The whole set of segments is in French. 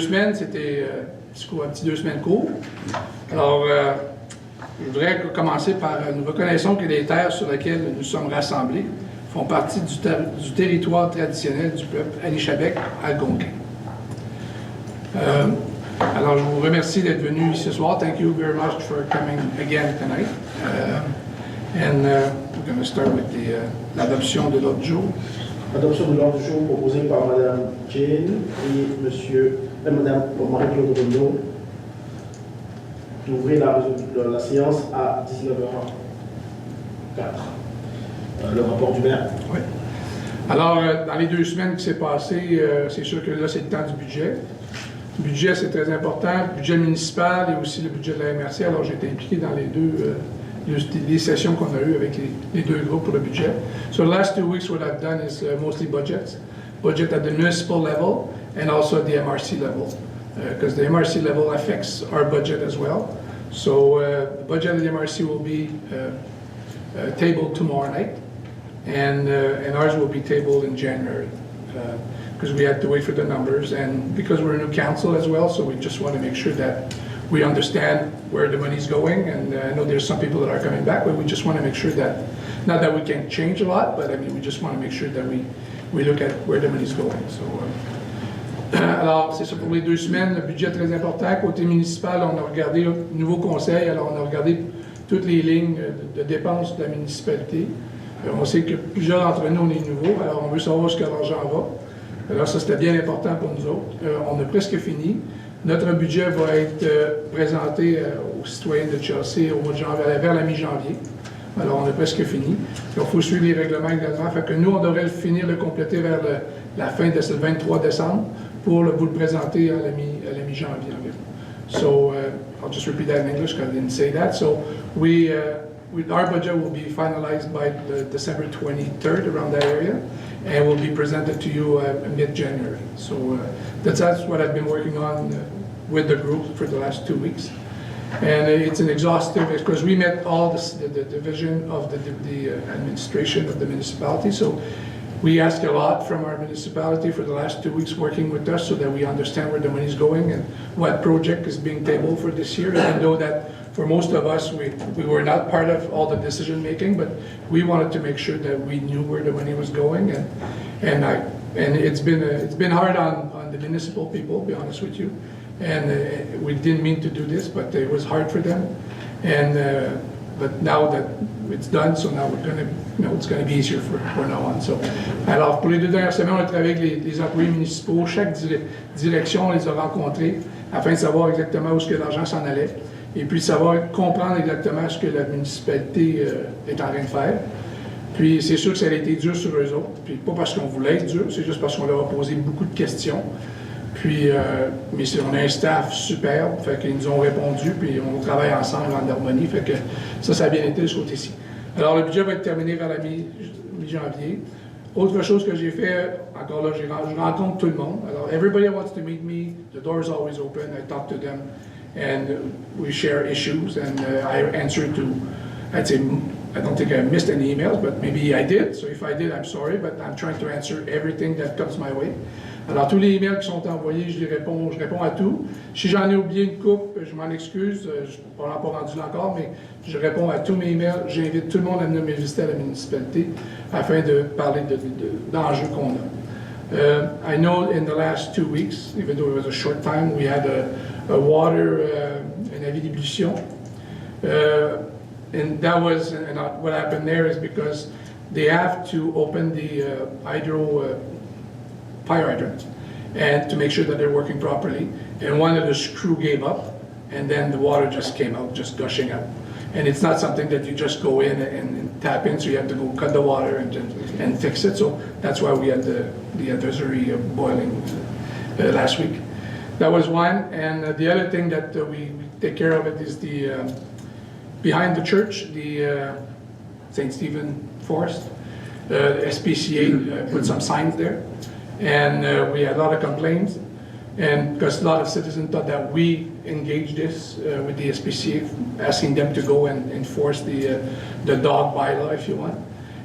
Semaines, c'était un petit 2 semaines court. Alors, je voudrais commencer par nous reconnaissons que les terres sur lesquelles nous sommes rassemblés font partie du territoire traditionnel du peuple Anishinaabe-Algonquin. Alors, je vous remercie d'être venu ce soir. Thank you very much for coming again tonight. We're going to start with l'adoption de l'ordre du jour. Adoption de l'ordre du jour proposé par Mme Jane et Mme Marie-Claude Rondeau. D'ouvrir la séance à 19h04. Le rapport du maire. Oui. Alors, dans les 2 semaines qui s'est passées, c'est sûr que là, c'est le temps du budget. Le budget, c'est très important. Le budget municipal et aussi le budget de la MRC. Alors, j'ai été impliqué dans les sessions qu'on a eues avec les 2 groupes pour le budget. So the last 2 weeks, what I've done is mostly budget at the municipal level and also at the MRC level, because the MRC level affects our budget as well. So the budget of the MRC will be tabled tomorrow night, and ours will be tabled in January, because we had to wait for the numbers, and because we're a new council as well, so we just want to make sure that we understand where the money's going, and I know there's some people that are coming back, but we just want to make sure that, not that we can change a lot, but I mean, we just want to make sure that we look at where the money's going. So, alors, c'est ça pour les 2 semaines, le budget très important. Côté municipal, on a regardé le nouveau conseil, alors on a regardé toutes les lignes de dépenses de la municipalité. On sait que plusieurs d'entre nous, on est nouveaux, alors on veut savoir où est-ce que l'argent va. Alors ça, c'était bien important pour nous autres. On a presque fini. Notre budget va être présenté aux citoyens de Chelsea au mois de janvier, vers la mi-janvier. Alors, on a presque fini. Il faut suivre les règlements également. Fait que nous, on devrait finir le compléter vers la fin de ce 23 décembre pour vous le présenter à la mi-janvier environ. So, I'll just repeat that in English because I didn't say that. So, our budget will be finalized by December 23rd, around that area, and will be presented to you mid-January. So that's what I've been working on with the group for the last 2 weeks. And it's an exhaustive, because we met all the division of the administration of the municipality, so we ask a lot from our municipality for the last 2 weeks working with us so that we understand where the money is going and what project is being tabled for this year. Even though that for most of us, we were not part of all the decision making, but we wanted to make sure that we knew where the money was going. And it's been hard on the municipal people, to be honest with you. And we didn't mean to do this, but it was hard for them. And but now that it's done, so now we're going to, it's going to be easier for now on. So, alors pour les 2 dernières semaines, on a travaillé avec les employés municipaux. Chaque direction, on les a rencontrés afin de savoir exactement où est-ce que l'argent s'en allait, et puis savoir comprendre exactement ce que la municipalité est en train de faire. Puis c'est sûr que ça a été dur sur eux autres, puis pas parce qu'on voulait être dur, c'est juste parce qu'on leur a posé beaucoup de questions. Puis, mais on a un staff superbe, fait qu'ils nous ont répondu, puis on travaille ensemble en harmonie, fait que ça a bien été de ce côté-ci. Alors, le budget va être terminé vers la mi-janvier. Autre chose que j'ai fait, encore là, je rencontre tout le monde. Alors, everybody wants to meet me, the door is always open, I talk to them, and we share issues, and I answer to, I'd say, I don't think I missed any emails, but maybe I did, so if I did, I'm sorry, but I'm trying to answer everything that comes my way. Alors, tous les emails qui sont envoyés, je réponds à tout. Si j'en ai oublié une coupe, je m'en excuse, je ne suis pas rendu là encore, mais je réponds à tous mes emails. J'invite tout le monde à venir me visiter à la municipalité afin de parler d'enjeux qu'on a. I know in the last 2 weeks, even though it was a short time, we had a water, an avis d'ébullition. And that was, and what happened there is because they have to open the fire hydrants and to make sure that they're working properly. And one of the screw gave up, and then the water just came out, just gushing out. And it's not something that you just go in and tap in, so you have to go cut the water and fix it. So that's why we had the advisory boiling last week. That was one. And the other thing that we take care of it is the behind the church, the St. Stephen Forest. SPCA put some signs there. And we had a lot of complaints, and because a lot of citizens thought that we engaged this with the SPCA, asking them to go and enforce the dog bylaw, if you want,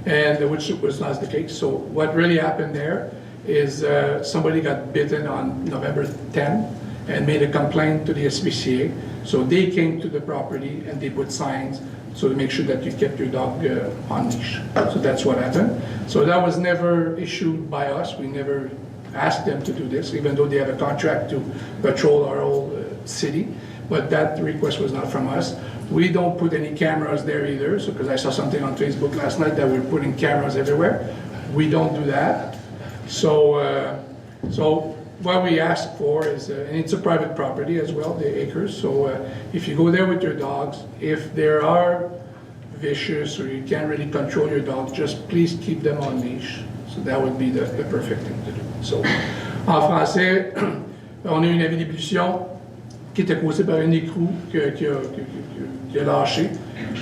and which was not the case. So what really happened there is somebody got bitten on November 10, and made a complaint to the SPCA. So they came to the property and they put signs so to make sure that you kept your dog on leash. So that's what happened. So that was never issued by us. We never asked them to do this, even though they have a contract to patrol our whole city. But that request was not from us. We don't put any cameras there either, so because I saw something on Facebook last night that we're putting cameras everywhere. We don't do that. So, what we ask for is, and it's a private property as well, the acres, so if you go there with your dogs, if there are vicious or you can't really control your dogs, just please keep them on leash. So that would be the perfect thing to do. So, en français, on a eu une avis d'ébullition qui était causée par une écrou qui a lâché.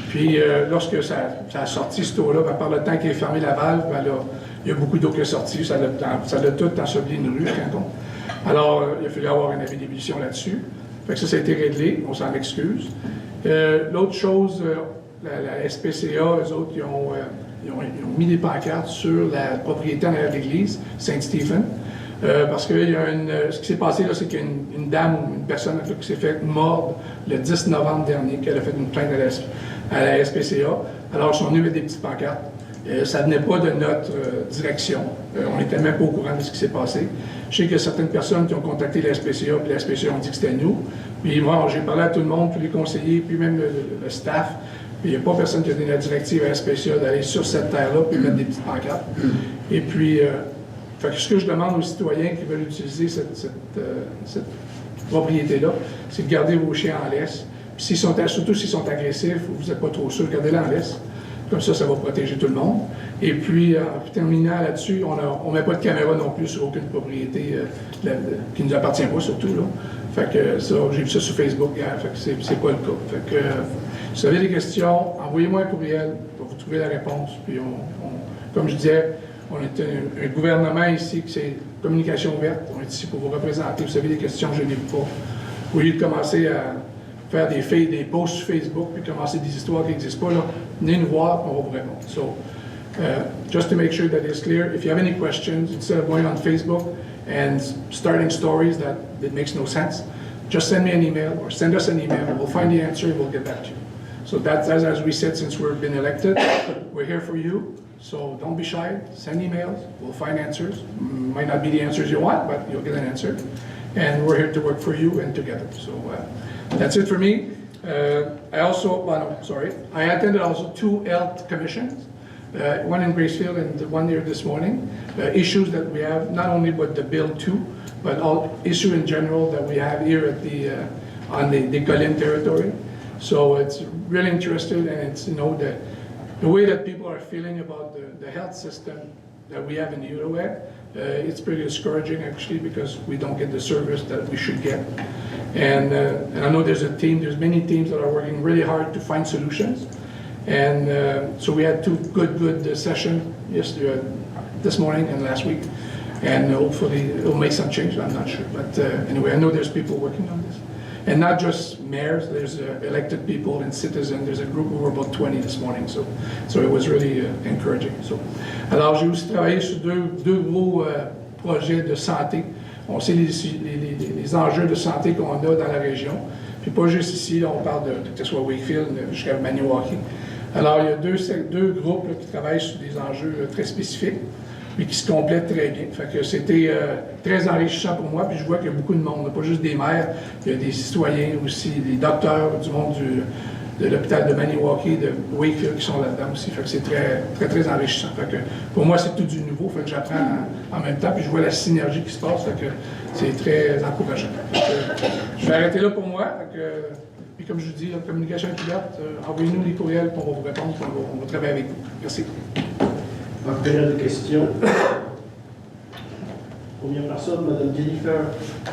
Puis lorsque ça a sorti cette eau-là, par le temps qu'il a fermé la valve, ben là, il y a beaucoup d'eau qui est sortie, ça l'a tout enseveli une rue, quand on. Alors, il a fallu avoir un avis d'ébullition là-dessus. Fait que ça a été réglé, on s'en excuse. L'autre chose, la SPCA, eux autres, ils ont mis des pancartes sur la propriété en arrière de l'église, Saint-Stephen, parce que ce qui s'est passé, là, c'est qu'il y a une dame ou une personne qui s'est fait mordre le 10 novembre dernier, qu'elle a fait une plainte à la SPCA. Alors, ils sont venus mettre des petites pancartes. Ça ne venait pas de notre direction. On n'était même pas au courant de ce qui s'est passé. Je sais qu'il y a certaines personnes qui ont contacté la SPCA, puis la SPCA ont dit que c'était nous. Puis moi, j'ai parlé à tout le monde, tous les conseillers, puis même le staff. Puis il n'y a pas personne qui a donné la directive à la SPCA d'aller sur cette terre-là puis mettre des petites pancartes. Et puis, ce que je demande aux citoyens qui veulent utiliser cette propriété-là, c'est de garder vos chiens en laisse. Puis surtout s'ils sont agressifs ou vous n'êtes pas trop sûr, gardez-les en laisse. Comme ça va protéger tout le monde. Et puis, en terminant là-dessus, on ne met pas de caméra non plus sur aucune propriété qui ne nous appartient pas, surtout. Là. Fait que ça, j'ai vu ça sur Facebook hier, fait que c'est pas le cas. Fait que, si vous avez des questions, envoyez-moi un courriel, pour vous trouver la réponse. Puis, comme je disais, on est un gouvernement ici, qui c'est communication ouverte. On est ici pour vous représenter. Vous avez des questions, je n'ai pas. Au lieu de commencer à faire des posts sur Facebook, puis commencer des histoires qui n'existent pas, là, venez nous voir, on va vous répondre. So, just to make sure that it's clear, if you have any questions, instead of going on Facebook and starting stories that makes no sense, just send me an email or send us an email. We'll find the answer and we'll get back to you. So that's as we said, since we've been elected, we're here for you. So don't be shy, send emails, we'll find answers. Might not be the answers you want, but you'll get an answer. And we're here to work for you and together. So that's it for me. I attended also 2 health commissions, one in Gracefield and one here this morning. Issues that we have, not only with the Bill 2, but all issue in general that we have here at on the Colin territory. So it's really interesting, and it's, the way that people are feeling about the health system that we have in the Outaouais, it's pretty discouraging actually, because we don't get the service that we should get. And I know there's many teams that are working really hard to find solutions. And so we had 2 good sessions this morning and last week. And hopefully it'll make some change, I'm not sure. But anyway, I know there's people working on this. And not just mayors, there's elected people and citizens. There's a group, we were about 20 this morning, so it was really encouraging. So, alors j'ai aussi travaillé sur deux gros projets de santé. On sait les enjeux de santé qu'on a dans la région. Puis pas juste ici, là, on parle que ce soit Wakefield jusqu'à Maniwaki. Alors il y a deux groupes là, qui travaillent sur des enjeux très spécifiques, puis qui se complètent très bien. Fait que c'était très enrichissant pour moi, puis je vois qu'il y a beaucoup de monde, pas juste des maires, il y a des citoyens aussi, des docteurs du monde de l'hôpital de Maniwaki, de Wakefield qui sont là-dedans aussi. Fait que c'est très enrichissant. Fait que pour moi, c'est tout du nouveau, fait que j'apprends en même temps, puis je vois la synergie qui se passe, fait que c'est très encourageant. Je vais arrêter là pour moi. Fait que, puis comme je vous dis, la communication est ouverte, envoyez-nous les courriels, puis on va vous répondre, puis on va travailler avec vous. Merci. En période de questions, première personne, Mme Jennifer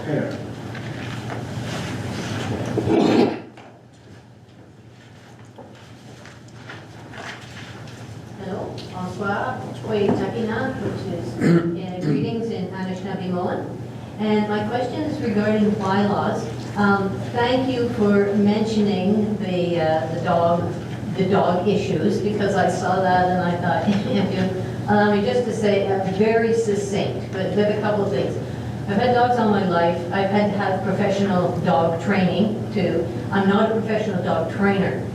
Hare. Hello, bonsoir. Takina, which is greetings in Anishinaabe-Moan. And my question is regarding bylaws. Thank you for mentioning the dog issues, because I saw that and I thought, if you allow me just to say very succinct, but a couple of things. I've had dogs all my life. I've had to have professional dog training too. I'm not a professional dog trainer.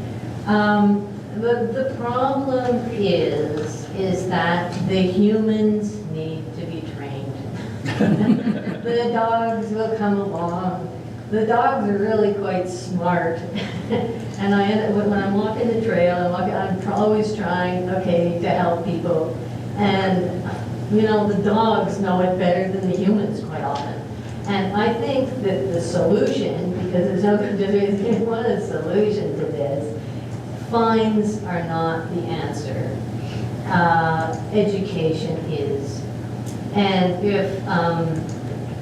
The problem is that the humans need to be trained. The dogs will come along. The dogs are really quite smart. And I end up, when I'm walking the trail, I'm always trying, okay, to help people. And, you know, the dogs know it better than the humans quite often. And I think that the solution, because there's one solution to this, fines are not the answer. Education is. And if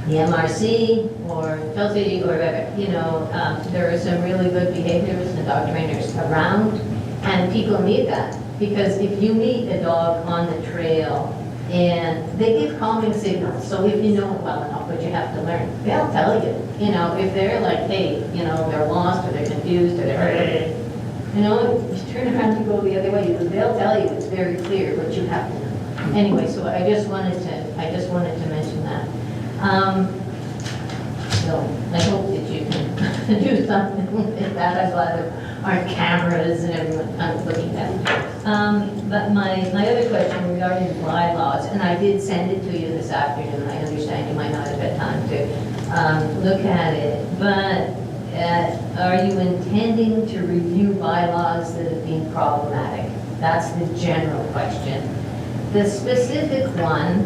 the MRC or Chelsea or whatever, you know, there are some really good behaviors and dog trainers around, and people need that. Because if you meet a dog on the trail and they give calming signals, so if you know it well enough, but you have to learn, they'll tell you. You know, if they're like, hey, you know, they're lost or they're confused or they're, you know, you turn around and go the other way, they'll tell you. It's very clear what you have to know. Anyway, so I just wanted to mention that. So I hope that you can do something with that. I'm glad there aren't cameras and everyone kind of looking at it. But my other question regarding bylaws, and I did send it to you this afternoon. I understand you might not have had time to look at it, but are you intending to review bylaws that have been problematic? That's the general question. The specific one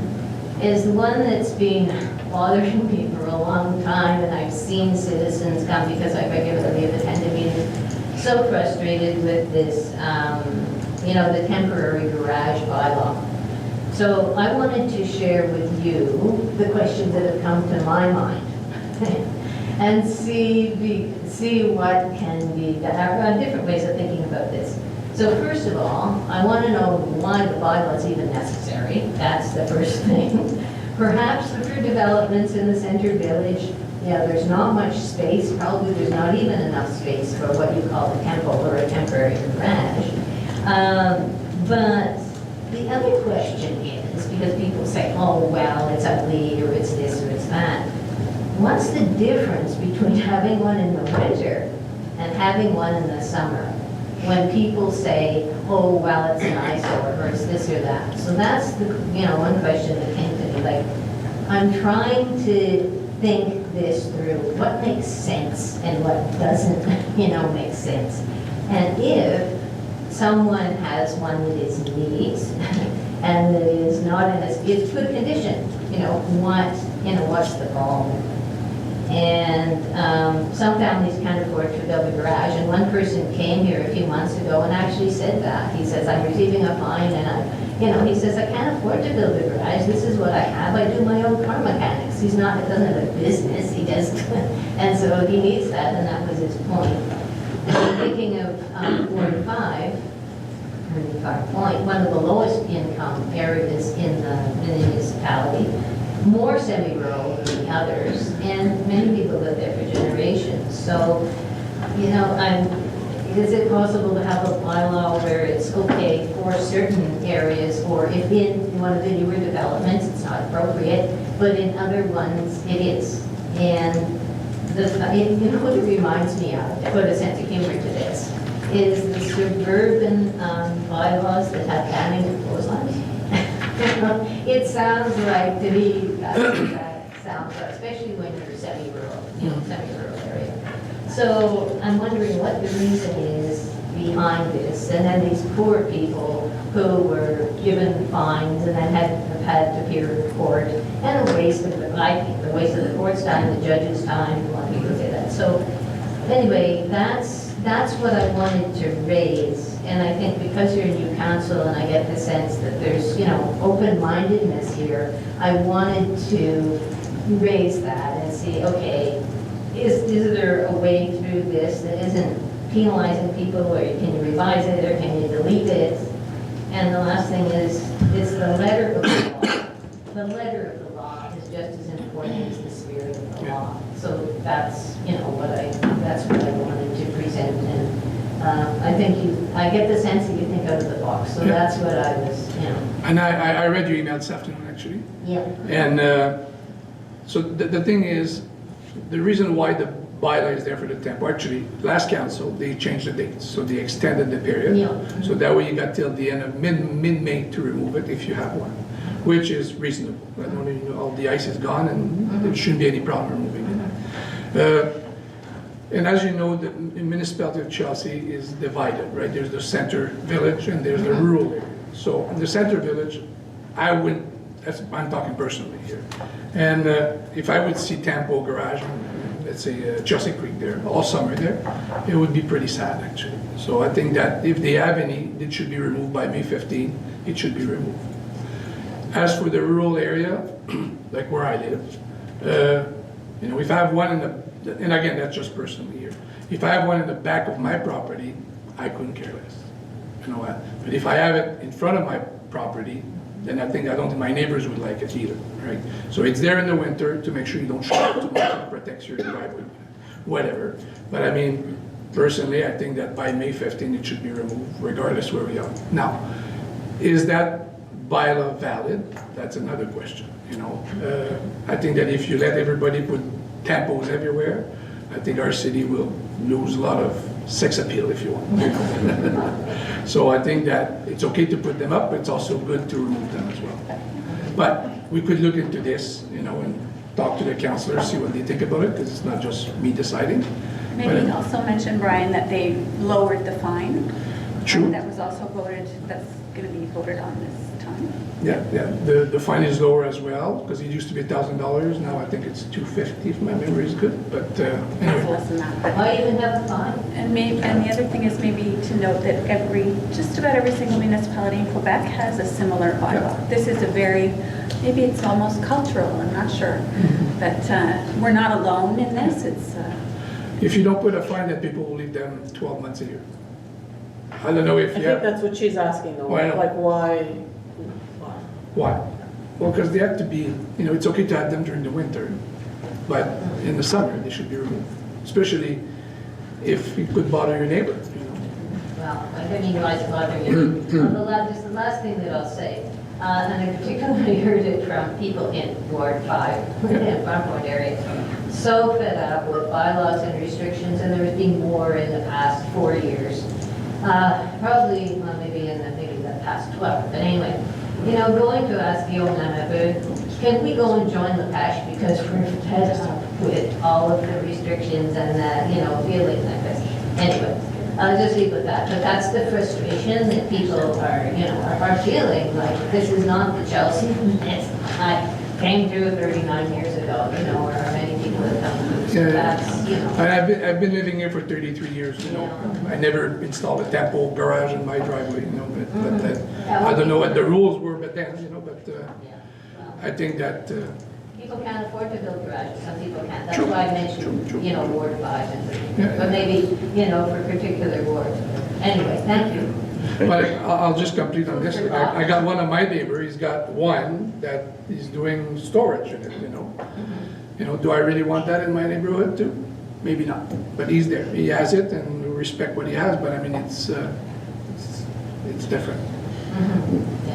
is the one that's been bothering me for a long time, and I've seen citizens come because I regularly have attended meetings, so frustrated with this, you know, the temporary garage bylaw. So I wanted to share with you the questions that have come to my mind and see what can be done, different ways of thinking about this. So first of all, I want to know why the bylaw is even necessary. That's the first thing. Perhaps for developments in the center village, yeah, there's not much space. Probably there's not even enough space for what you call a temple or a temporary garage. But the other question is, because people say, oh, well, it's ugly, or it's this, or it's that. What's the difference between having one in the winter and having one in the summer? When people say, oh, well, it's an eyesore, or it's this or that. So that's the, you know, one question that came to me. Like, I'm trying to think this through. What makes sense and what doesn't, you know, make sense? And if someone has one that is neat and that is not in it's good condition, you know, what's the problem? And some families can't afford to build a garage, and one person came here a few months ago and actually said that. He says, I'm receiving a fine, and he says, I can't afford to build a garage. This is what I have. I do my own car mechanics. Doesn't have a business. He does, and so he needs that, and that was his point. And I'm thinking of Ward 5 Point, one of the lowest income areas in the municipality. More semi-rural than the others, and many people live there for generations. So, you know, is it possible to have a bylaw where it's okay for certain areas, or if in one of the newer developments it's not appropriate, but in other ones it is? And you know what it reminds me of, to put a sense of humor to this, is the suburban bylaws that have banning of clotheslines. It sounds like, to me, that sounds like, especially when you're semi-rural area. So I'm wondering what the reason is behind this. And then these poor people who were given fines and then have had to appear in court, and a waste of, I think, the waste of the court's time, the judge's time, a lot of people say that. So anyway, that's what I wanted to raise. And I think because you're a new council and I get the sense that there's, you know, open-mindedness here, I wanted to raise that and see, okay, is there a way through this that isn't penalizing people, or can you revise it, or can you delete it? And the last thing is, it's the letter of the law. The letter of the law is just as important as the spirit of the law. So that's, you know, that's what I wanted to present. And I think I get the sense that you think out of the box. So that's what I was, you know. And I read your email this afternoon, actually. Yeah. And So the thing is, the reason why the bylaw is there for the tempo, actually, last council, they changed the dates, so they extended the period. Yeah. So that way you got till the end of mid-May to remove it if you have one, which is reasonable. I don't even know, all the ice is gone and there shouldn't be any problem removing it. And as you know, the municipality of Chelsea is divided, right? There's the center village and there's the rural area. So in the center village, I wouldn't, I'm talking personally here. And if I would see Tampo Garage, let's say Chelsea Creek there, all summer there, it would be pretty sad actually. So I think that if they have any, it should be removed by May 15, it should be removed. As for the rural area, like where I live, you know, if I have one in the, and again, that's just personally here. If I have one in the back of my property, I couldn't care less. You know what? But if I have it in front of my property, then I don't think my neighbors would like it either, right? So it's there in the winter to make sure you don't shower too much, it protects your driveway, whatever. But I mean, personally, I think that by May 15, it should be removed, regardless where we are. Now, is that bylaw valid? That's another question, you know? I think that if you let everybody put tampos everywhere, I think our city will lose a lot of sex appeal, if you want. You know? So I think that it's okay to put them up, but it's also good to remove them as well. But we could look into this, you know, and talk to the councillors, see what they think about it, because it's not just me deciding. Maybe also mention, Brian, that they lowered the fine. True. That was also voted, that's going to be voted on this time. Yeah, the fine is lower as well, because it used to be $1,000, now I think it's $250 if my memory is good, but It's anyway. less than that. But, Why even have a fine? and the other thing is maybe to note that just about every single municipality in Quebec has a similar bylaw. Yeah. This is a very, maybe it's almost cultural, I'm not sure. But we're not alone in this. It's If you don't put a fine, then people will leave them 12 months a year. I don't know if I you think have, that's what she's asking though, Why not? like why? why? Well, because they have to be, you know, it's okay to have them during the winter, but in the summer, they should be removed, especially if it could bother your neighbor, you know. Well, I didn't even realize it bothered you. Just the last thing that I'll say, and I particularly heard it from people in Ward 5, in Front Point area, so fed up with bylaws and restrictions, and there's been more in the past 4 years. Probably, well, maybe the past 12, but anyway, you know, going to ask Guillaume Lamabeu, can we go and join the PASH because we're fed up with all of the restrictions and, you know, feeling like this. Anyway, I'll just leave with that. But that's the frustration that people are, you know, are feeling like this is not the Chelsea. I came through 39 years ago, you know, or many people have come through. So Yeah. that's, you know. I've been living here for 33 years, you know. I never installed a Tempo garage in my driveway, you know, but I don't know what the rules were back then, you know, but Yeah, well. I think that, People can't afford to build garages, some people can't. That's True. why I mentioned, True. you know, Ward 5 and 3. Yeah. But maybe, you know, for particular wards. Anyway, thank you. but I'll just complete on this. I got one of my neighbors, he's got one that he's doing storage in it, you know. You know, do I really want that in my neighborhood too? Maybe not, but he's there, he has it, and we respect what he has, but I mean, it's different.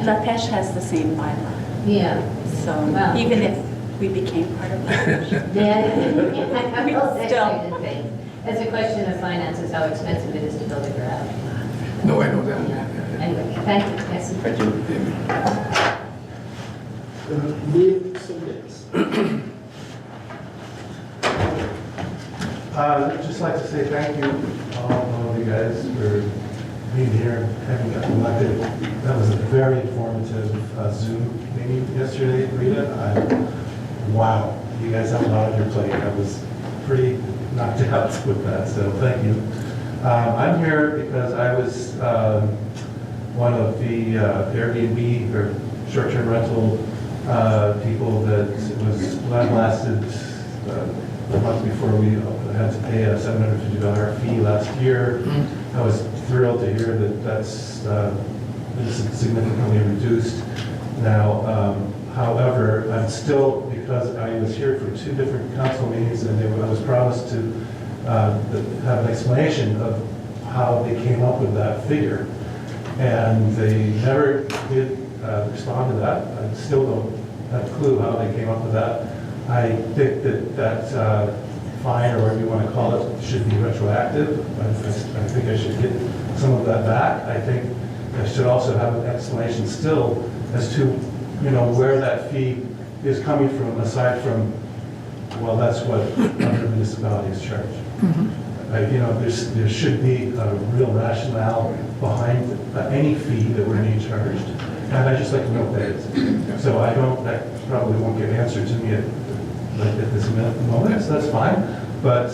La Pêche has the same bylaw. Yeah. So Wow. even if we became part of La Pêche. Yeah. Still. Still. It's a question of finances, how expensive it is to build a garage. No, I know that, yeah. Anyway, thank you. Yes. Thank you. Neil Solitz. I'd just like to say thank you, all of you guys, for being here and having gotten elected. That was a very informative Zoom meeting yesterday, Rita. Wow, you guys have a lot on your plate. I was pretty knocked out with that, so thank you. I'm here because I was one of the Airbnb or short-term rental people that was blasted the month before we had to pay a $750 fee last year. I was thrilled to hear that that's been significantly reduced now. However, I'm still, because I was here for 2 different council meetings and I was promised to have an explanation of how they came up with that figure. And they never did respond to that. I still don't have a clue how they came up with that. I think that fine, or whatever you want to call it, should be retroactive. I think I should get some of that back. I think I should also have an explanation still as to, where that fee is coming from, aside from, well, that's what other municipalities charge. There should be a real rationale behind any fee that we're being charged, and I'd just like to know what that is. So that probably won't get answered to me at this moment, so that's fine. But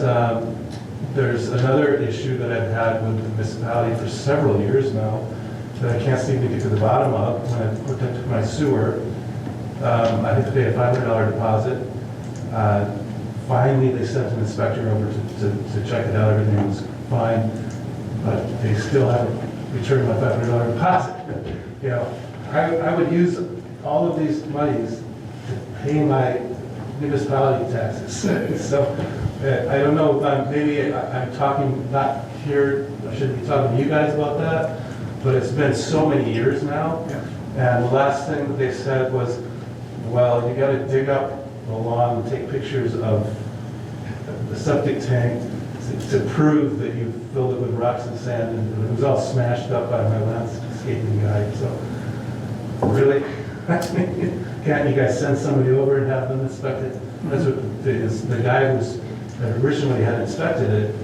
there's another issue that I've had with the municipality for several years now that I can't seem to get to the bottom of. When I hooked up to my sewer, I had to pay a $500 deposit. Finally, they sent an inspector over to check it out. Everything was fine, but they still haven't returned my $500 deposit. I would use all of these monies to pay my municipality taxes. So I don't know, maybe I'm talking not here, I shouldn't be talking to you guys about that, but it's been so many years now. And the last thing that they said was, well, you got to dig up the lawn and take pictures of the septic tank to prove that you filled it with rocks and sand, and it was all smashed up by my landscaping guy. So really, can't you guys send somebody over and have them inspect it? That's what the guy that originally had inspected it,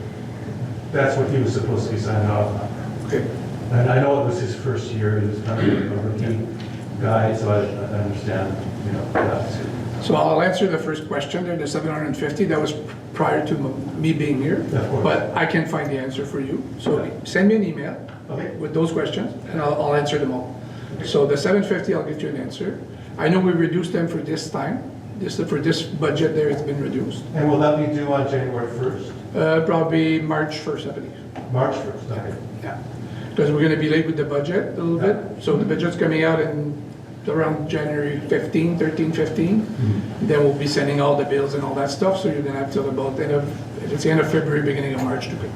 that's what he was supposed to be signing off on. Okay. And I know it was his first year, he was kind of a rookie guy, so I understand, that. So I'll answer the first question there, the 750, that was prior to me being here. Of course. But I can find the answer for you. So send me an email Okay. with those questions, and I'll answer them all. So the 750, I'll get you an answer. I know we reduced them for this time. For this budget there, it's been reduced. And will that be due on January 1st? Probably March 1st, I believe. March 1st, okay. Yeah. Because we're going to be late with the budget a little bit. So the budget's coming out in around January 15, 13, 15. Then we'll be sending all the bills and all that stuff. So you're going to have till about the end of February, beginning of March to pay.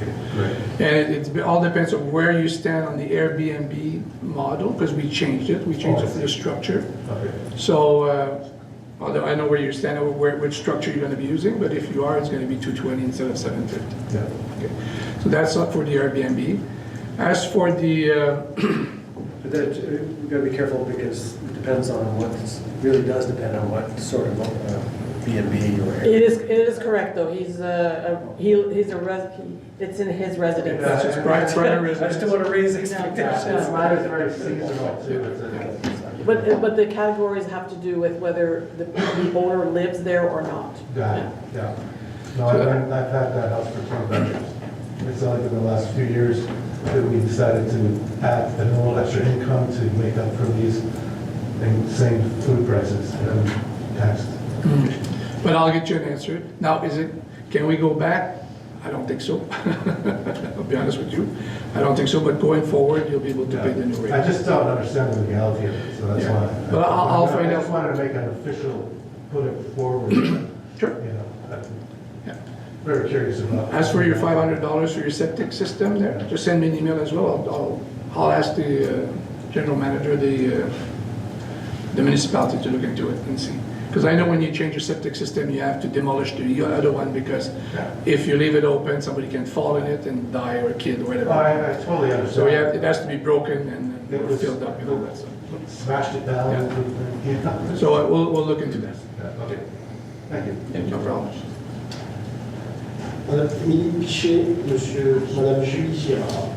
Okay, great. And it all depends on where you stand on the Airbnb model, because we changed it. We changed the structure. Okay. So, although I know where you stand, which structure you're going to be using, but if you are, it's going to be 220 instead of 750. Yeah. Okay. So that's not for the Airbnb. As for the, We've got to be careful because it depends on really does depend on what sort of B&B or. It is correct, though. He's it's in his residence. that's his primary I just residence. don't want to raise expectations. Mine is very seasonal too. But the categories have to do with whether the owner lives there or not. Got it, yeah. No, I've had that house for 25 years. It's only been the last few years that we decided to add a little extra income to make up for these same food prices and taxes. But I'll get you an answer. Now, can we go back? I don't think so. I'll be honest with you. I don't think so, but going forward, you'll be able to pay the new rate. I just don't understand the legality of it, so that's Yeah. why. But I'll find I out. just wanted to make an official, put it forward. Sure. Yeah. Very curious about. As for your $500 for your septic system there, just send me an email as well. I'll ask the general manager, the municipality to look into it and see. Because I know when you change your septic system, you have to demolish the other one, because if you leave it open, somebody can fall in it and die, or a kid or whatever. I totally understand. So it has to be broken and It was filled up and all that stuff. Smashed it down. Yeah. So we'll look into that. Okay, thank you. No problem. Madame Émilie Pichet, Madame Julie Girard.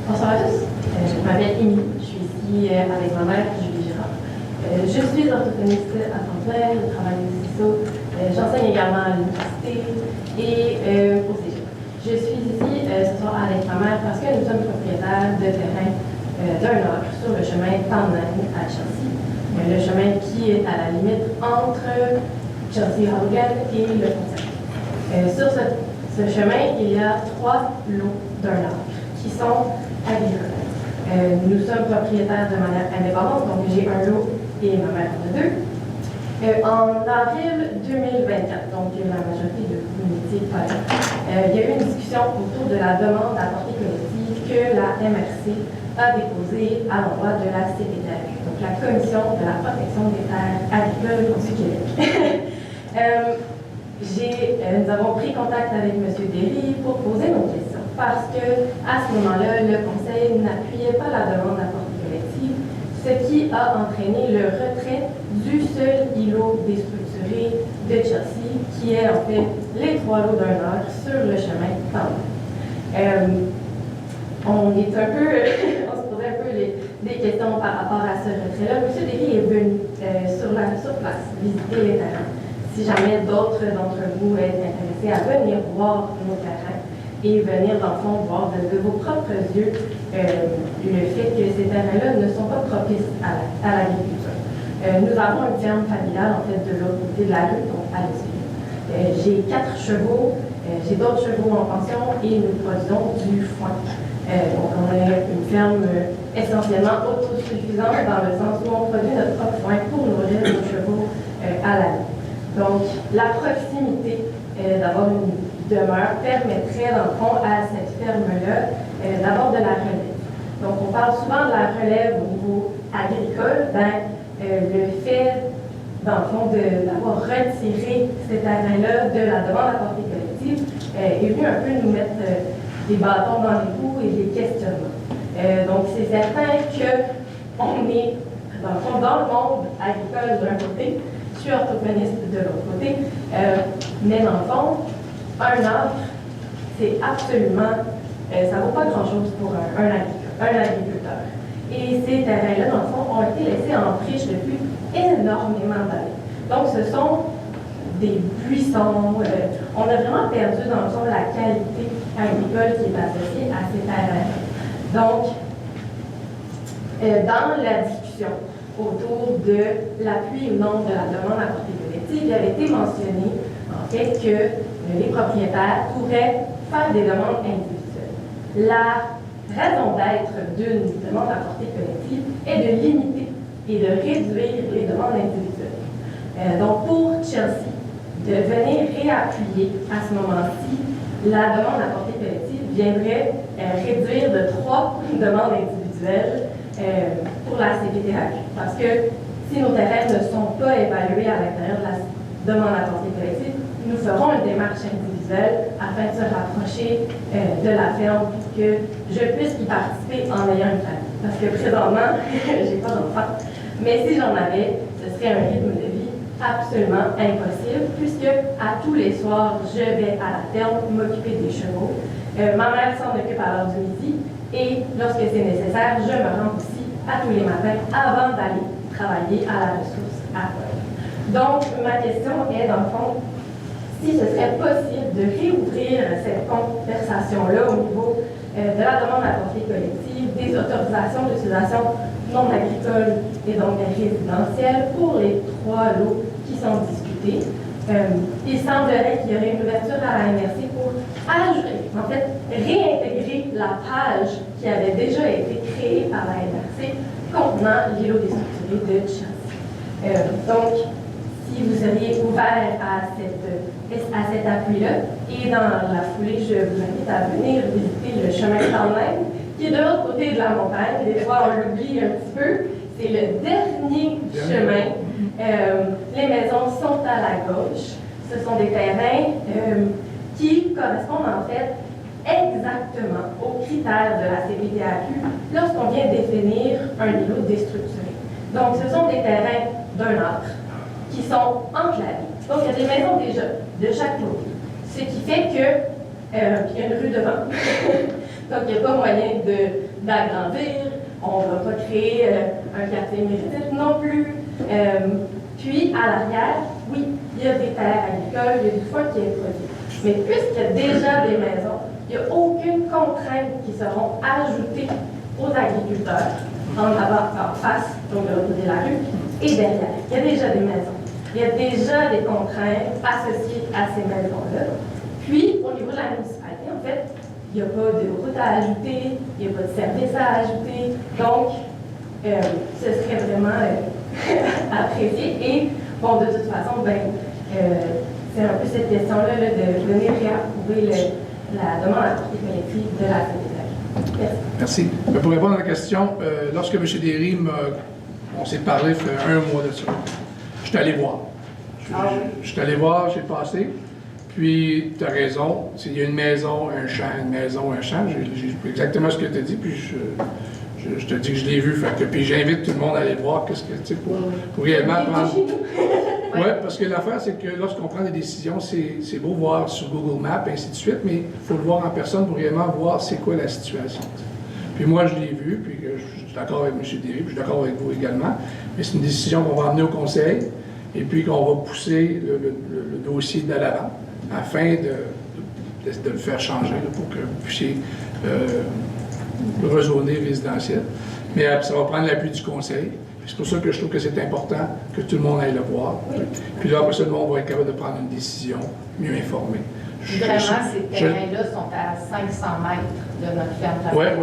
Bonsoir à tous. Je m'appelle Émilie. Je suis ici avec ma mère, Julie Girard. Je suis orthophoniste à temps plein, je travaille au CISO. J'enseigne également à l'université et au cégep. Je suis ici ce soir avec ma mère parce que nous sommes propriétaires de terrain d'un acre sur le chemin Tannan à Chelsea. Le chemin qui est à la limite entre Chelsea-Hogan et le Pontiac. Sur ce chemin, il y a 3 lots d'un acre qui sont agricoles. Nous sommes propriétaires de manière indépendante, donc j'ai un lot et ma mère en a 2. En avril 2024, donc la majorité de vous n'étiez pas là, il y a eu une discussion autour de la demande à portée collective que la MRC a déposée à l'endroit de la CPTAQ. Donc la Commission de la protection des terres agricoles du Québec. Nous avons pris contact avec M. Derry pour poser nos questions parce que à ce moment-là, le Conseil n'appuyait pas la demande à portée collective, ce qui a entraîné le retrait du seul îlot déstructuré de Chelsea, qui est en fait les 3 lots d'1 acre sur le chemin Tandem. On est un peu, on se posait un peu des questions par rapport à ce retrait-là. M. Derry est venu sur place visiter les terrains. Si jamais d'autres d'entre vous êtes intéressés à venir voir nos terrains et venir, dans le fond, voir de vos propres yeux le fait que ces terrains-là ne sont pas propices à l'agriculture. Nous avons une ferme familiale, en fait, de l'autre côté de la rue, donc à l'extérieur. J'ai 4 chevaux, j'ai d'autres chevaux en pension et nous produisons du foin. Donc, on est une ferme essentiellement autosuffisante dans le sens où on produit notre propre foin pour nourrir nos chevaux à l'année. Donc, la proximité d'avoir une demeure permettrait, dans le fond, à cette ferme-là d'avoir de la relève. Donc, on parle souvent de la relève au niveau agricole. Le fait, dans le fond, d'avoir retiré ces terrains-là de la demande à portée collective est venu un peu nous mettre des bâtons dans les roues et des questionnements. Donc, c'est certain qu'on est, dans le fond, dans le monde agricole d'un côté, je suis orthophoniste de l'autre côté, mais dans le fond, un arbre, c'est absolument, ça ne vaut pas grand-chose pour un agriculteur. Et ces terrains-là, dans le fond, ont été laissés en friche depuis énormément d'années. Donc, ce sont des buissons. On a vraiment perdu, dans le fond, la qualité agricole qui est associée à ces terrains-là. Donc, dans la discussion autour de l'appui ou non de la demande à portée collective, il avait été mentionné, en fait, que les propriétaires pourraient faire des demandes individuelles. La raison d'être d'une demande à portée collective est de limiter et de réduire les demandes individuelles. Donc, pour Chelsea, de venir réappuyer à ce moment-ci la demande à portée collective viendrait réduire de 3 demandes individuelles pour la CPTAQ. Parce que si nos terrains ne sont pas évalués à l'intérieur de la demande à portée collective, nous ferons une démarche individuelle afin de se rapprocher de la ferme pour que je puisse y participer en ayant une famille. Parce que présentement, je n'ai pas d'enfant. Mais si j'en avais, ce serait un rythme de vie absolument impossible, puisque à tous les soirs, je vais à la ferme m'occuper des chevaux. Ma mère s'en occupe à l'heure du midi, et lorsque c'est nécessaire, je me rends aussi à tous les matins avant d'aller travailler à la ressource à Paul. Donc, ma question est, dans le fond, si ce serait possible de réouvrir cette conversation-là au niveau de la demande à portée collective, des autorisations d'utilisation non agricoles et donc résidentielles pour les 3 lots qui sont discutés. Il semblerait qu'il y aurait une ouverture à la MRC pour réintégrer la page qui avait déjà été créée par la MRC contenant l'îlot déstructuré de Chelsea. Donc, si vous seriez ouvert à cet appui-là, et dans la foulée, je vous invite à venir visiter le chemin Tandem, qui est de l'autre côté de la montagne. Des fois, on l'oublie un petit peu. C'est le dernier chemin. Les maisons sont à la gauche. Ce sont des terrains qui correspondent en fait exactement aux critères de la CPTAQ lorsqu'on vient définir un îlot déstructuré. Donc, ce sont des terrains d'1 acre qui sont enclavés. Donc, il y a des maisons déjà de chaque côté. Ce qui fait que, il y a une rue devant. Donc, il n'y a pas moyen d'agrandir. On ne va pas créer un quartier méridien non plus. Puis, à l'arrière, oui, il y a des terres agricoles, il y a du foin qui est produit. Mais puisqu'il y a déjà des maisons, il n'y a aucune contrainte qui seront ajoutées aux agriculteurs en avant, en face, donc de l'autre côté de la rue, et derrière. Il y a déjà des maisons. Il y a déjà des contraintes associées à ces maisons-là. Puis, au niveau de la municipalité, en fait, il n'y a pas de route à ajouter, il n'y a pas de service à ajouter. Donc, ce serait vraiment apprécié. Et, bon, de toute façon, c'est un peu cette question-là là, de venir réapprouver la demande à portée collective de la CPTAQ. Merci. Merci. Pour répondre à la question, lorsque M. Derry On s'est parlé, ça fait un mois de ça. Je suis allé voir. Je suis allé voir, j'ai passé. Puis, tu as raison, il y a une maison, un champ, une maison, un champ. J'ai exactement ce que tu as dit, puis je te dis que je l'ai vu. Fait que, puis j'invite tout le monde à aller voir qu'est-ce que, tu sais, pour réellement prendre. Oui, parce que l'affaire, c'est que lorsqu'on prend des décisions, c'est beau voir sur Google Maps, et ainsi de suite, mais il faut le voir en personne pour réellement voir c'est quoi la situation. Puis moi, je l'ai vu, puis je suis d'accord avec M. Derry, puis je suis d'accord avec vous également, mais c'est une décision qu'on va amener au Conseil, et puis qu'on va pousser le dossier de l'avant, afin de le faire changer, là, pour que vous puissiez rezoner résidentiel. Mais ça va prendre l'appui du Conseil. C'est pour ça que je trouve que c'est important que tout le monde aille le voir. Puis là, après ça, le monde va être capable de prendre une décision mieux informée. Vraiment, ces terrains-là sont à 500 mètres de notre ferme familiale.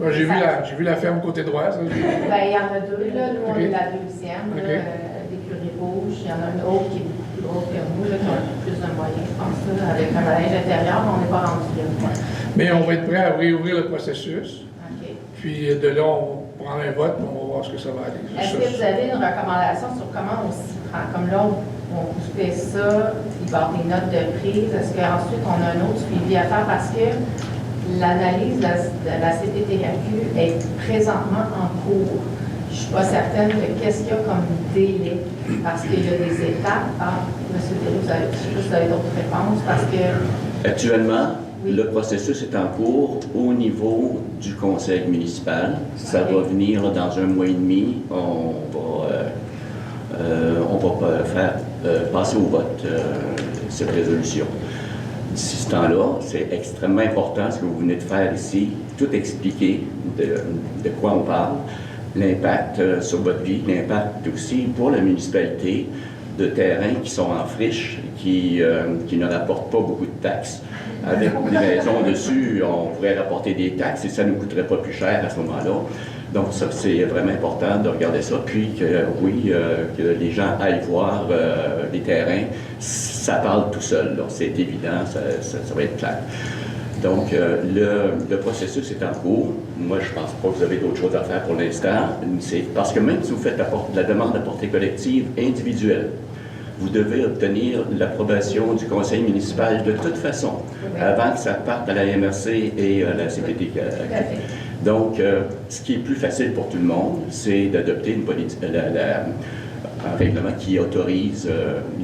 Oui. J'ai vu la ferme côté droit. Ça, Ben, il y en a deux, là. Nous, on est la deuxième, l'écurie rouge. Il y en a une autre qui est plus grosse que nous, là, qui a plus de moyens, je pense, là, avec un linge intérieur, mais on n'est pas rendu là. Mais on va être prêt à réouvrir le processus. OK. Puis de là, on va prendre un vote, puis on va voir ce que ça va aller. Est-ce que vous avez une recommandation sur comment on s'y prend? Comme là, on fait ça, il va y avoir des notes de prise. Est-ce qu'ensuite, on a un autre suivi à faire? Parce que l'analyse de la CPTAQ est présentement en cours. Je ne suis pas certaine de qu'est-ce qu'il y a comme délai, parce qu'il y a des étapes. M. Derry, je ne sais pas si vous avez d'autres réponses, parce que... Actuellement, oui. Le processus est en cours au niveau du conseil municipal. Ça va venir là, dans un mois et demi. On va faire passer au vote cette résolution. D'ici ce temps-là, c'est extrêmement important ce que vous venez de faire ici, tout expliquer de quoi on parle, l'impact sur votre vie, l'impact aussi pour la municipalité de terrains qui sont en friche, qui ne rapportent pas beaucoup de taxes. Avec des maisons dessus, on pourrait rapporter des taxes et ça ne nous coûterait pas plus cher à ce moment-là. Donc, ça, c'est vraiment important de regarder ça. Puis, que les gens aillent voir les terrains, ça parle tout seul, là. C'est évident, ça va être clair. Donc, le processus est en cours. Moi, je ne pense pas que vous avez d'autres choses à faire pour l'instant. C'est parce que même si vous faites la demande de portée collective individuelle, vous devez obtenir l'approbation du conseil municipal de toute façon, avant que ça parte à la MRC et à la CPTAQ. Donc, ce qui est plus facile pour tout le monde, c'est d'adopter un règlement qui autorise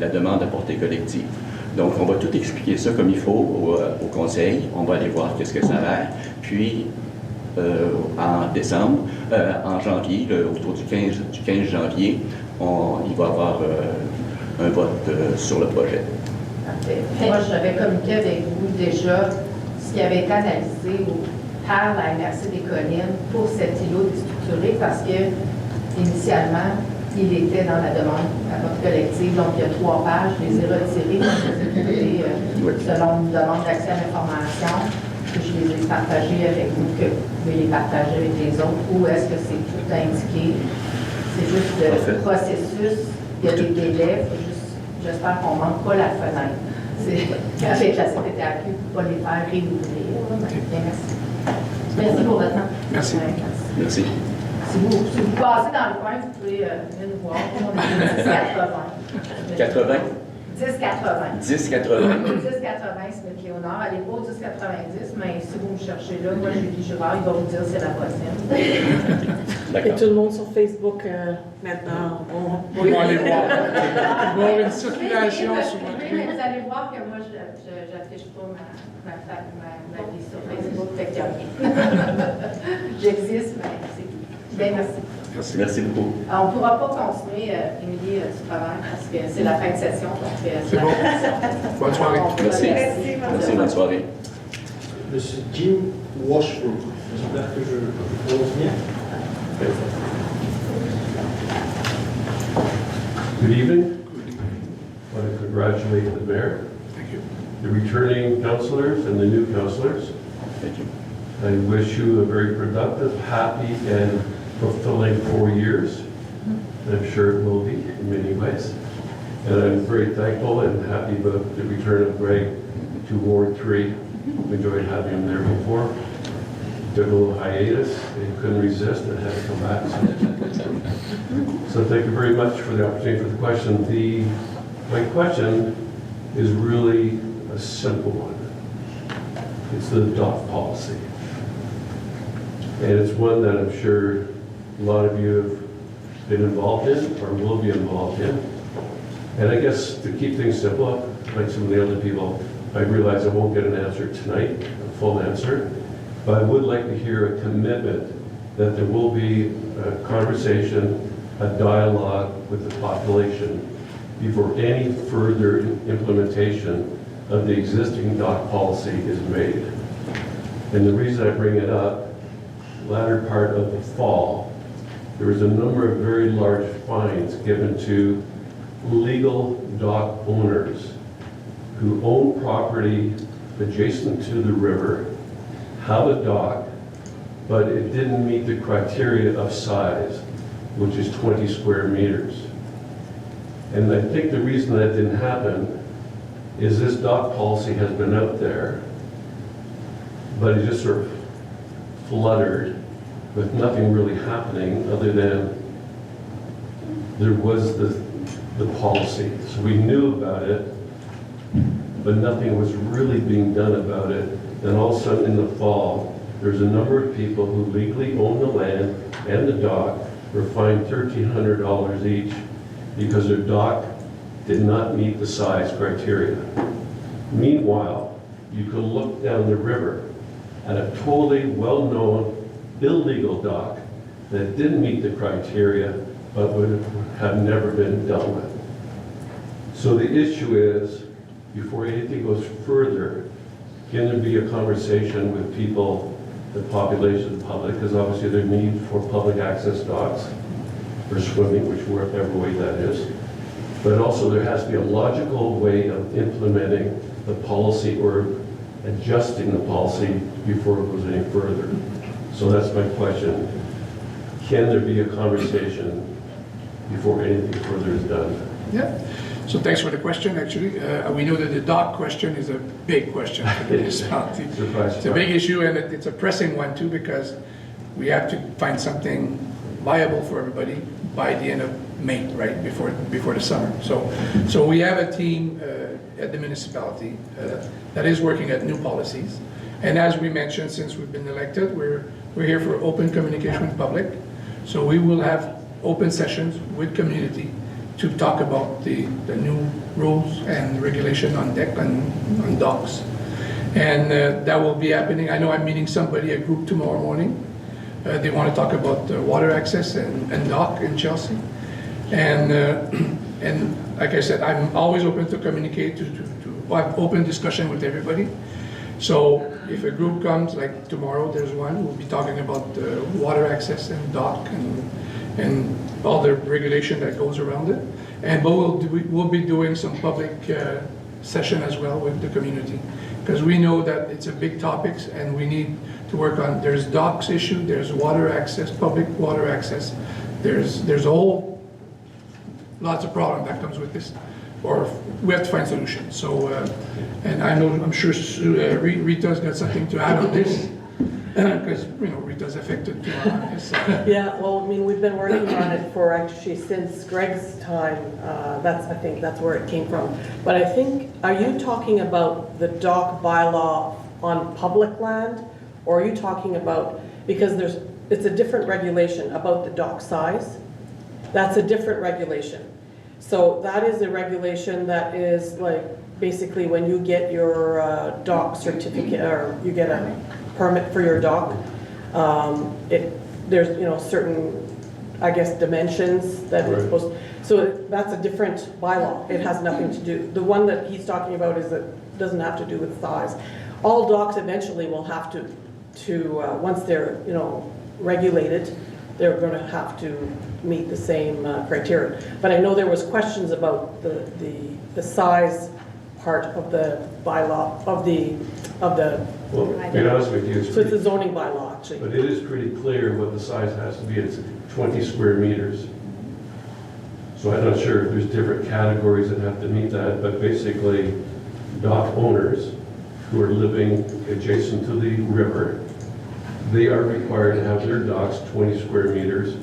la demande de portée collective. Donc, on va tout expliquer ça comme il faut au conseil. On va aller voir qu'est-ce que ça a l'air. Puis, en janvier, autour du 15 janvier, il va y avoir un vote sur le projet. Parfait. Moi, j'avais communiqué avec vous déjà ce qui avait été analysé par la MRC des Collines pour cet îlot déstructuré parce que, initialement, il était dans la demande à vote collective. Donc, il y a 3 pages. Je les ai retirées. Selon une demande d'accès à l'information. Je les ai partagées avec vous, que vous pouvez les partager avec les autres. Ou est-ce que c'est tout indiqué? C'est juste le processus. Il y a des délais. J'espère qu'on ne manque pas la fenêtre. C'est avec la CPTAQ pour ne pas les faire réouvrir. Merci. Merci pour votre temps. Merci. Merci. Si vous passez dans le coin, vous pouvez venir nous voir. On est 10-80. 80? 10-80. 10-80. 10-80, c'est qui est au nord. Allez pas au 10-90, mais si vous me cherchez là, moi, Julie Girard, il va vous dire c'est la prochaine. Et tout le monde sur Facebook maintenant. On va aller voir. Il va y avoir une circulation sur votre Mais vous allez voir que moi, je n'affiche pas ma vie sur Facebook, fait qu'il n'y a rien. J'existe, mais c'est tout. Bien, merci. Merci beaucoup. Alors, on ne pourra pas continuer, Émilie, du travail, parce que c'est la fin de session. C'est bon. Bonne soirée. Merci. Merci, bonne soirée. Monsieur Jim Washburn, j'espère que je prononce bien. Good evening. I want to congratulate the mayor, Thank you. the returning councilors, and the new councilors. Thank you. I wish you a very productive, happy, and fulfilling 4 years. I'm sure it will be in many ways. And I'm very thankful and happy about the return of Greg to Ward 3. Enjoyed having him there before. took a little hiatus, and couldn't resist and had to come back. So thank you very much for the opportunity for the question. My question is really a simple one. It's the dock policy. And it's one that I'm sure a lot of you have been involved in or will be involved in. And I guess to keep things simple, like some of the other people, I realize I won't get an answer tonight, a full answer, but I would like to hear a commitment that there will be a conversation, a dialogue with the population before any further implementation of the existing dock policy is made. And the reason I bring it up, latter part of the fall, there was a number of very large fines given to legal dock owners who own property adjacent to the river, have a dock, but it didn't meet the criteria of size, which is 20 square meters. And I think the reason that didn't happen is this dock policy has been out there, but it just sort of fluttered with nothing really happening other than there was the policy. So we knew about it, but nothing was really being done about it. Then all of a sudden in the fall, there's a number of people who legally own the land and the dock were fined $1,300 each because their dock did not meet the size criteria. Meanwhile, you could look down the river at a totally well-known illegal dock that didn't meet the criteria but would have never been dealt with. So the issue is, before anything goes further, can there be a conversation with people, the population, the public, because obviously there's need for public access docks for swimming, whichever way that is. But also there has to be a logical way of implementing the policy or adjusting the policy before it goes any further. So that's my question. Can there be a conversation before anything further is done? Yeah. So thanks for the question, actually. We know that the dock question is a big question for the municipality. It's a big issue, and it's a pressing one too, because we have to find something viable for everybody by the end of May, right, before the summer. So we have a team at the municipality that is working at new policies. And as we mentioned, since we've been elected, we're here for open communication with public. So we will have open sessions with community to talk about the new rules and regulation on deck and on docks. And that will be happening. I know I'm meeting somebody, a group tomorrow morning. They want to talk about water access and dock in Chelsea. And like I said, I'm always open to communicate, to have open discussion with everybody. So if a group comes, like tomorrow there's one, we'll be talking about water access and dock and all the regulation that goes around it. And we'll be doing some public session as well with the community, because we know that it's a big topic and we need to work on, there's docks issue, there's water access, public water access, there's a whole, lots of problem that comes with this, or we have to find solutions. So, and I'm sure Rita's got something to add on this, because Rita's affected too on this. Yeah, well, I mean, we've been working on it for actually since Greg's time. I think that's where it came from. But I think, are you talking about the dock bylaw on public land? Or are you talking about, because it's a different regulation about the dock size. That's a different regulation. So that is a regulation that is like, basically when you get your dock certificate, or you get a permit for your dock, there's certain, I guess, dimensions that it's supposed to, so that's a different bylaw. It has nothing to do. The one that he's talking about doesn't have to do with size. All docks eventually will have to once they're regulated, they're going to have to meet the same criteria. But I know there was questions about the size part of the bylaw of the. Well, to be honest with you, So it's a zoning bylaw, actually. but it is pretty clear what the size has to be. It's 20 square meters. So I'm not sure if there's different categories that have to meet that, but basically dock owners who are living adjacent to the river, they are required to have their docks 20 square meters.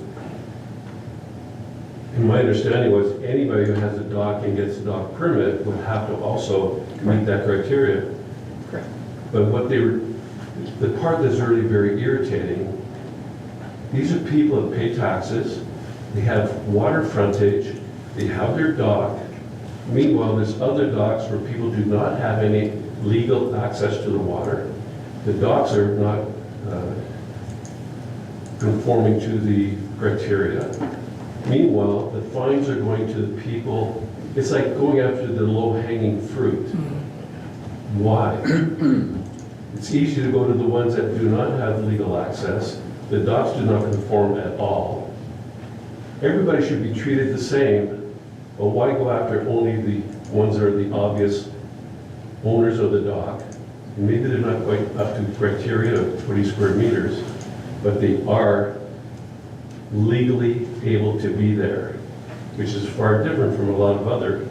And my understanding was anybody who has a dock and gets a dock permit would have to also meet that criteria. Correct. But the part that's really very irritating, these are people that pay taxes, they have water frontage, they have their dock. Meanwhile, there's other docks where people do not have any legal access to the water. The docks are not conforming to the criteria. Meanwhile, the fines are going to the people, it's like going after the low-hanging fruit. Why? It's easy to go to the ones that do not have legal access. The docks do not conform at all. Everybody should be treated the same, but why go after only the ones that are the obvious owners of the dock? And maybe they're not quite up to the criteria of 20 square meters, but they are legally able to be there, which is far different from a lot of other.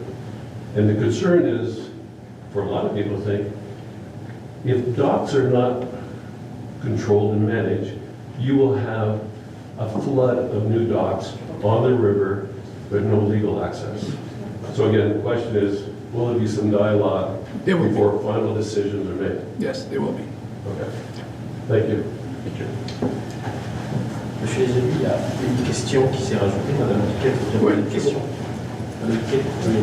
And the concern is, for a lot of people think, if docks are not controlled and managed, you will have a flood of new docks on the river with no legal access. So again, the question is, will there be some dialogue There will be. before final decisions are made? Yes, there will be. Okay. Thank you. Monsieur les élus, il y a une question qui s'est rajoutée. Madame Piquet, vous avez une question. Madame Piquet, oui.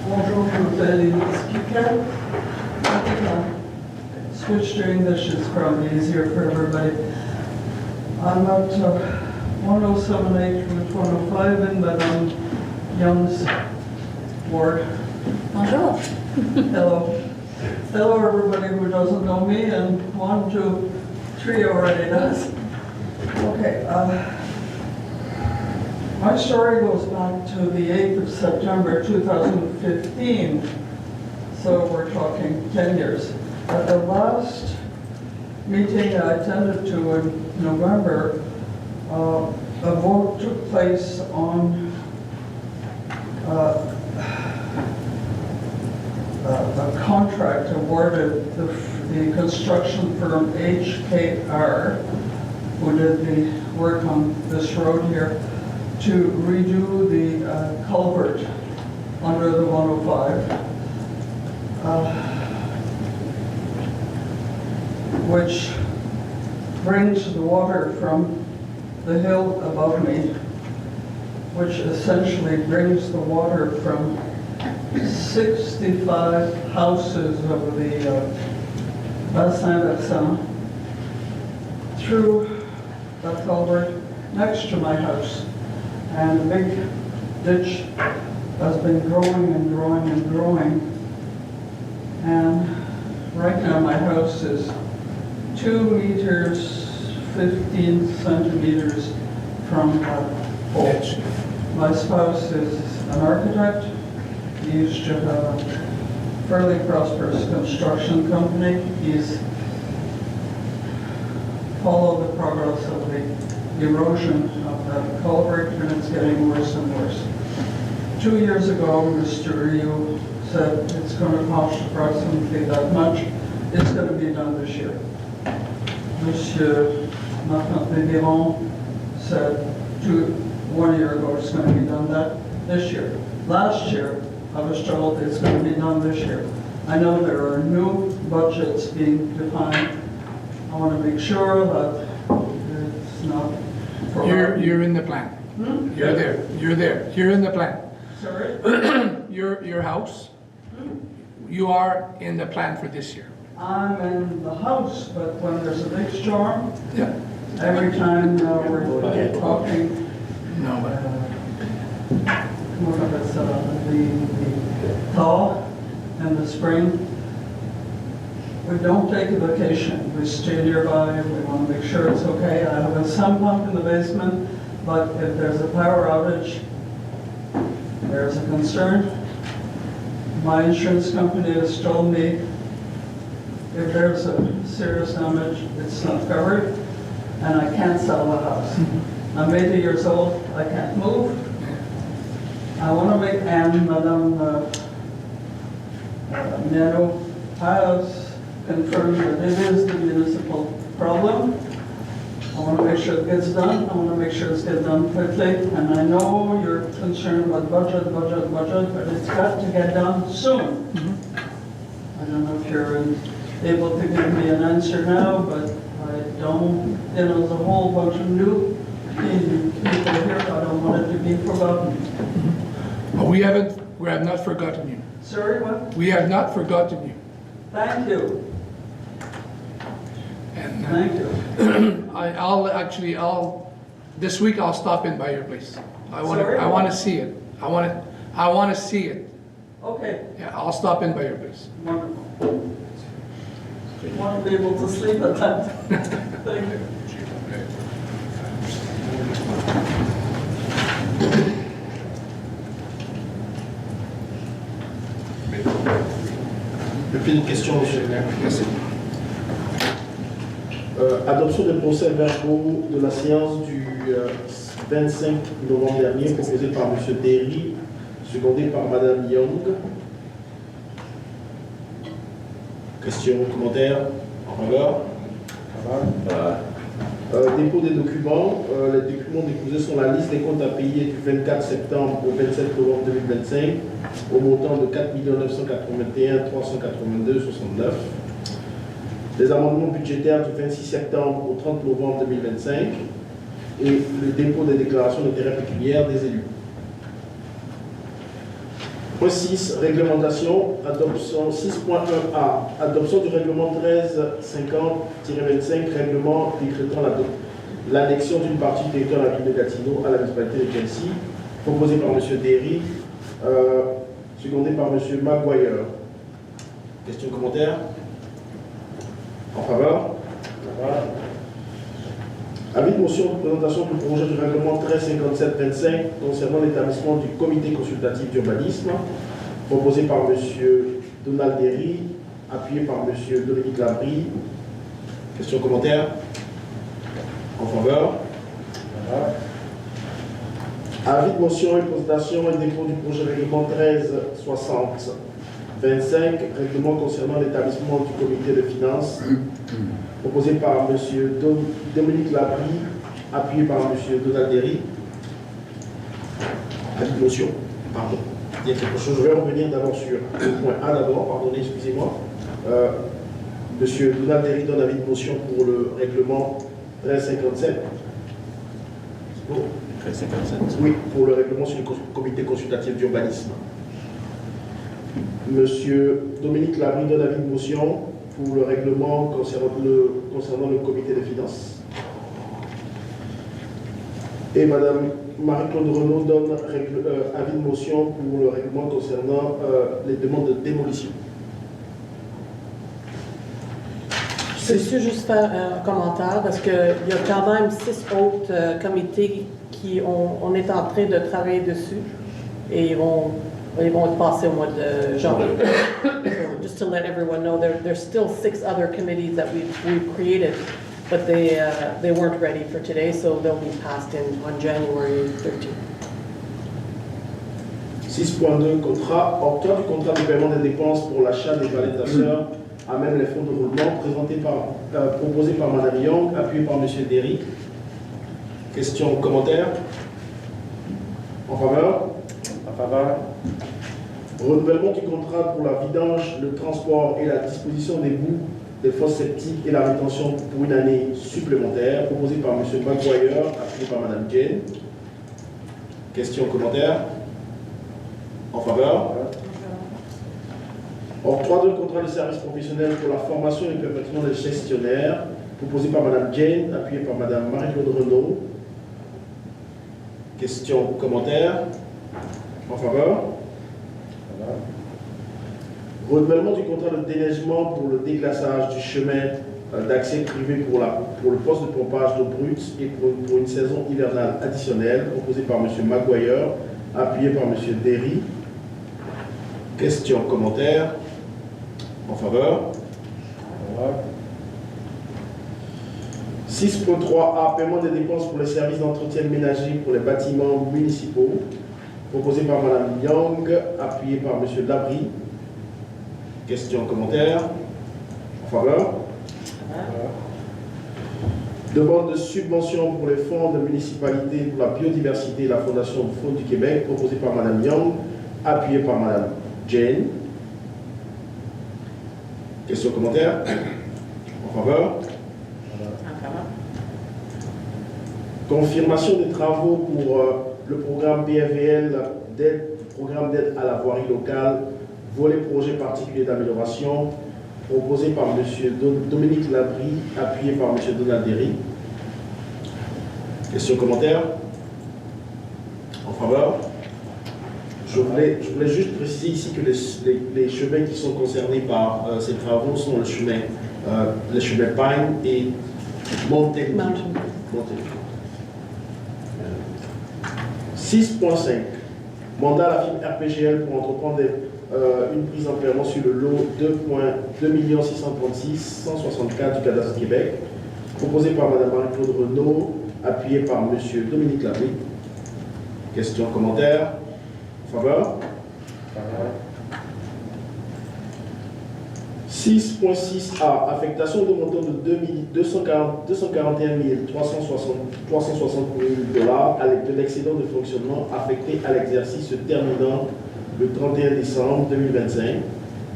Bonjour, je m'appelle Elise Piquet. I think I'll switch to English, it's probably easier for everybody. I'm at 1078 Route 105 in Madame Young's ward. Bonjour. Hello. Hello, everybody who doesn't know me, and 1, 2, 3 already does. Okay, my story goes back to the 8th of September 2015, so we're talking 10 years. At the last meeting I attended to in November, a vote took place on a contract awarded the construction firm HKR, who did the work on this road here, to redo the culvert under the 105, which brings the water from the hill above me, which essentially brings the water from 65 houses of the Bassin d'Accent through a culvert next to my house. And the big ditch has been growing and growing and growing. And right now my house is 2 meters, 15 centimeters from that hole. My spouse is an architect. He used to have a fairly prosperous construction company. He's followed the progress of the erosion of that culvert, and it's getting worse and worse. 2 years ago, Mr. Rio said it's going to cost approximately that much. It's going to be done this year. Monsieur Martin-Pébiron said 1 year ago it's going to be done this year. Last year, I was told it's going to be done this year. I know there are new budgets being defined. I want to make sure that it's not for... You're in the plan. You're there. You're there. You're in the plan. Sorry? Your house, you are in the plan for this year. I'm in the house, but when there's a big storm, Yeah. every time we're talking, No, but the thaw and the spring, we don't take a vacation. We stay nearby, we want to make sure it's okay. I have a sump pump in the basement, but if there's a power outage, there's a concern. My insurance company has told me if there's a serious damage, it's not covered, and I can't sell the house. I'm 80 years old, I can't move. I want to make, and Madame Nano has confirmed that it is the municipal problem. I want to make sure it gets done. I want to make sure it's get done quickly. And I know you're concerned about budget, but it's got to get done soon. I don't know if you're able to give me an answer now, but I don't, there's a whole bunch of new people here. I don't want it to be forgotten. We have not forgotten you. Sorry, what? We have not forgotten you. Thank you. And Thank you. this week I'll stop in by your place. Sorry? I want to see it. I want to see it. Okay, Yeah, I'll stop in by your place. wonderful. Want to be able to sleep at that. Thank you. Plus de questions, monsieur le maire. Merci. Adoption des procès-verbaux de la séance du 25 novembre dernier, proposée par M. Derry, secondé par Mme Young. Questions, commentaires en faveur? Dépôt des documents. Les documents déposés sont la liste des comptes à payer du 24 septembre au 27 novembre 2025 au montant de 4 981 382 69. Les amendements budgétaires du 26 septembre au 30 novembre 2025 et le dépôt des déclarations d'intérêt pécuniaire des élus. Point 6, réglementation, adoption 6.1a, adoption du règlement 1350-25, règlement décrétant l'annexion d'une partie du territoire de la ville de Gatineau à la municipalité de Chelsea, proposé par M. Derry, secondé par M. Maguire. Questions, commentaires? En faveur? Avis de motion de présentation du projet du règlement 1357-25 concernant l'établissement du comité consultatif d'urbanisme, proposé par M. Donald Derry, appuyé par M. Dominique Labrie. Questions, commentaires? En faveur? Avis de motion et présentation et dépôt du projet de règlement 1360-25, règlement concernant l'établissement du comité de finances, proposé par M. Dominique Labrie, appuyé par M. Donald Derry. Avis de motion. Pardon. Il y a quelque chose. Je vais revenir d'abord sur le point A d'abord. Pardonnez, excusez-moi. M. Donald Derry donne avis de motion pour le règlement 1357. Bon. 1357. Oui, pour le règlement sur le comité consultatif d'urbanisme. Monsieur Dominique Labrie donne avis de motion pour le règlement concernant le comité des finances. Et Madame Marie-Claude Renaud donne avis de motion pour le règlement concernant les demandes de démolition. Je peux juste faire un commentaire parce qu'il y a quand même 6 autres comités qui on est en train de travailler dessus et ils vont être passés au mois de janvier. So just to let everyone know, there's still 6 other committees that we've created, but they weren't ready for today, so they'll be passed on January 13th. 6.2, contrat. Octroi du contrat de paiement des dépenses pour l'achat des validateurs à même les fonds de roulement proposé par Mme Young, appuyé par M. Derry. Questions, commentaires? En faveur? En faveur. Renouvellement du contrat pour la vidange, le transport et la disposition des boues des fosses septiques et la rétention pour une année supplémentaire, proposé par M. Maguire, appuyé par Mme Jane. Questions, commentaires? En faveur? Octroi de contrat de service professionnel pour la formation et le perfectionnement des gestionnaires, proposé par Mme Jane, appuyé par Mme Marie-Claude Renaud. Questions, commentaires? En faveur? Renouvellement du contrat de déneigement pour le déglaçage du chemin d'accès privé pour le poste de pompage d'eau brute et pour une saison hivernale additionnelle, proposé par M. Maguire, appuyé par M. Derry. Questions, commentaires? En faveur? 6.3a, paiement des dépenses pour les services d'entretien ménager pour les bâtiments municipaux, proposé par Mme Young, appuyé par M. Labrie. Questions, commentaires? En faveur? Demande de subvention pour les fonds de municipalité pour la biodiversité et la Fondation de Faune du Québec, proposée par Mme Young, appuyée par Mme Jane. Questions, commentaires? En faveur? Confirmation des travaux pour le programme BFVL programme d'aide à la voirie locale, volet projet particulier d'amélioration, proposé par M. Dominique Labrie, appuyé par M. Donald Derry. Questions, commentaires? En faveur? Je voulais juste préciser ici que les chemins qui sont concernés par ces travaux sont le chemin Pine et Mountain. 6.5. Mandat à la firme RPGL pour entreprendre une prise en paiement sur le lot 2 636 164 du cadastre du Québec, proposé par Mme Marie-Claude Renaud, appuyé par M. Dominique Labrie. Questions, commentaires? En faveur? 6.6a, affectation de montant de 241 360 000 $, de l'excédent de fonctionnement affecté à l'exercice se terminant le 31 décembre 2025,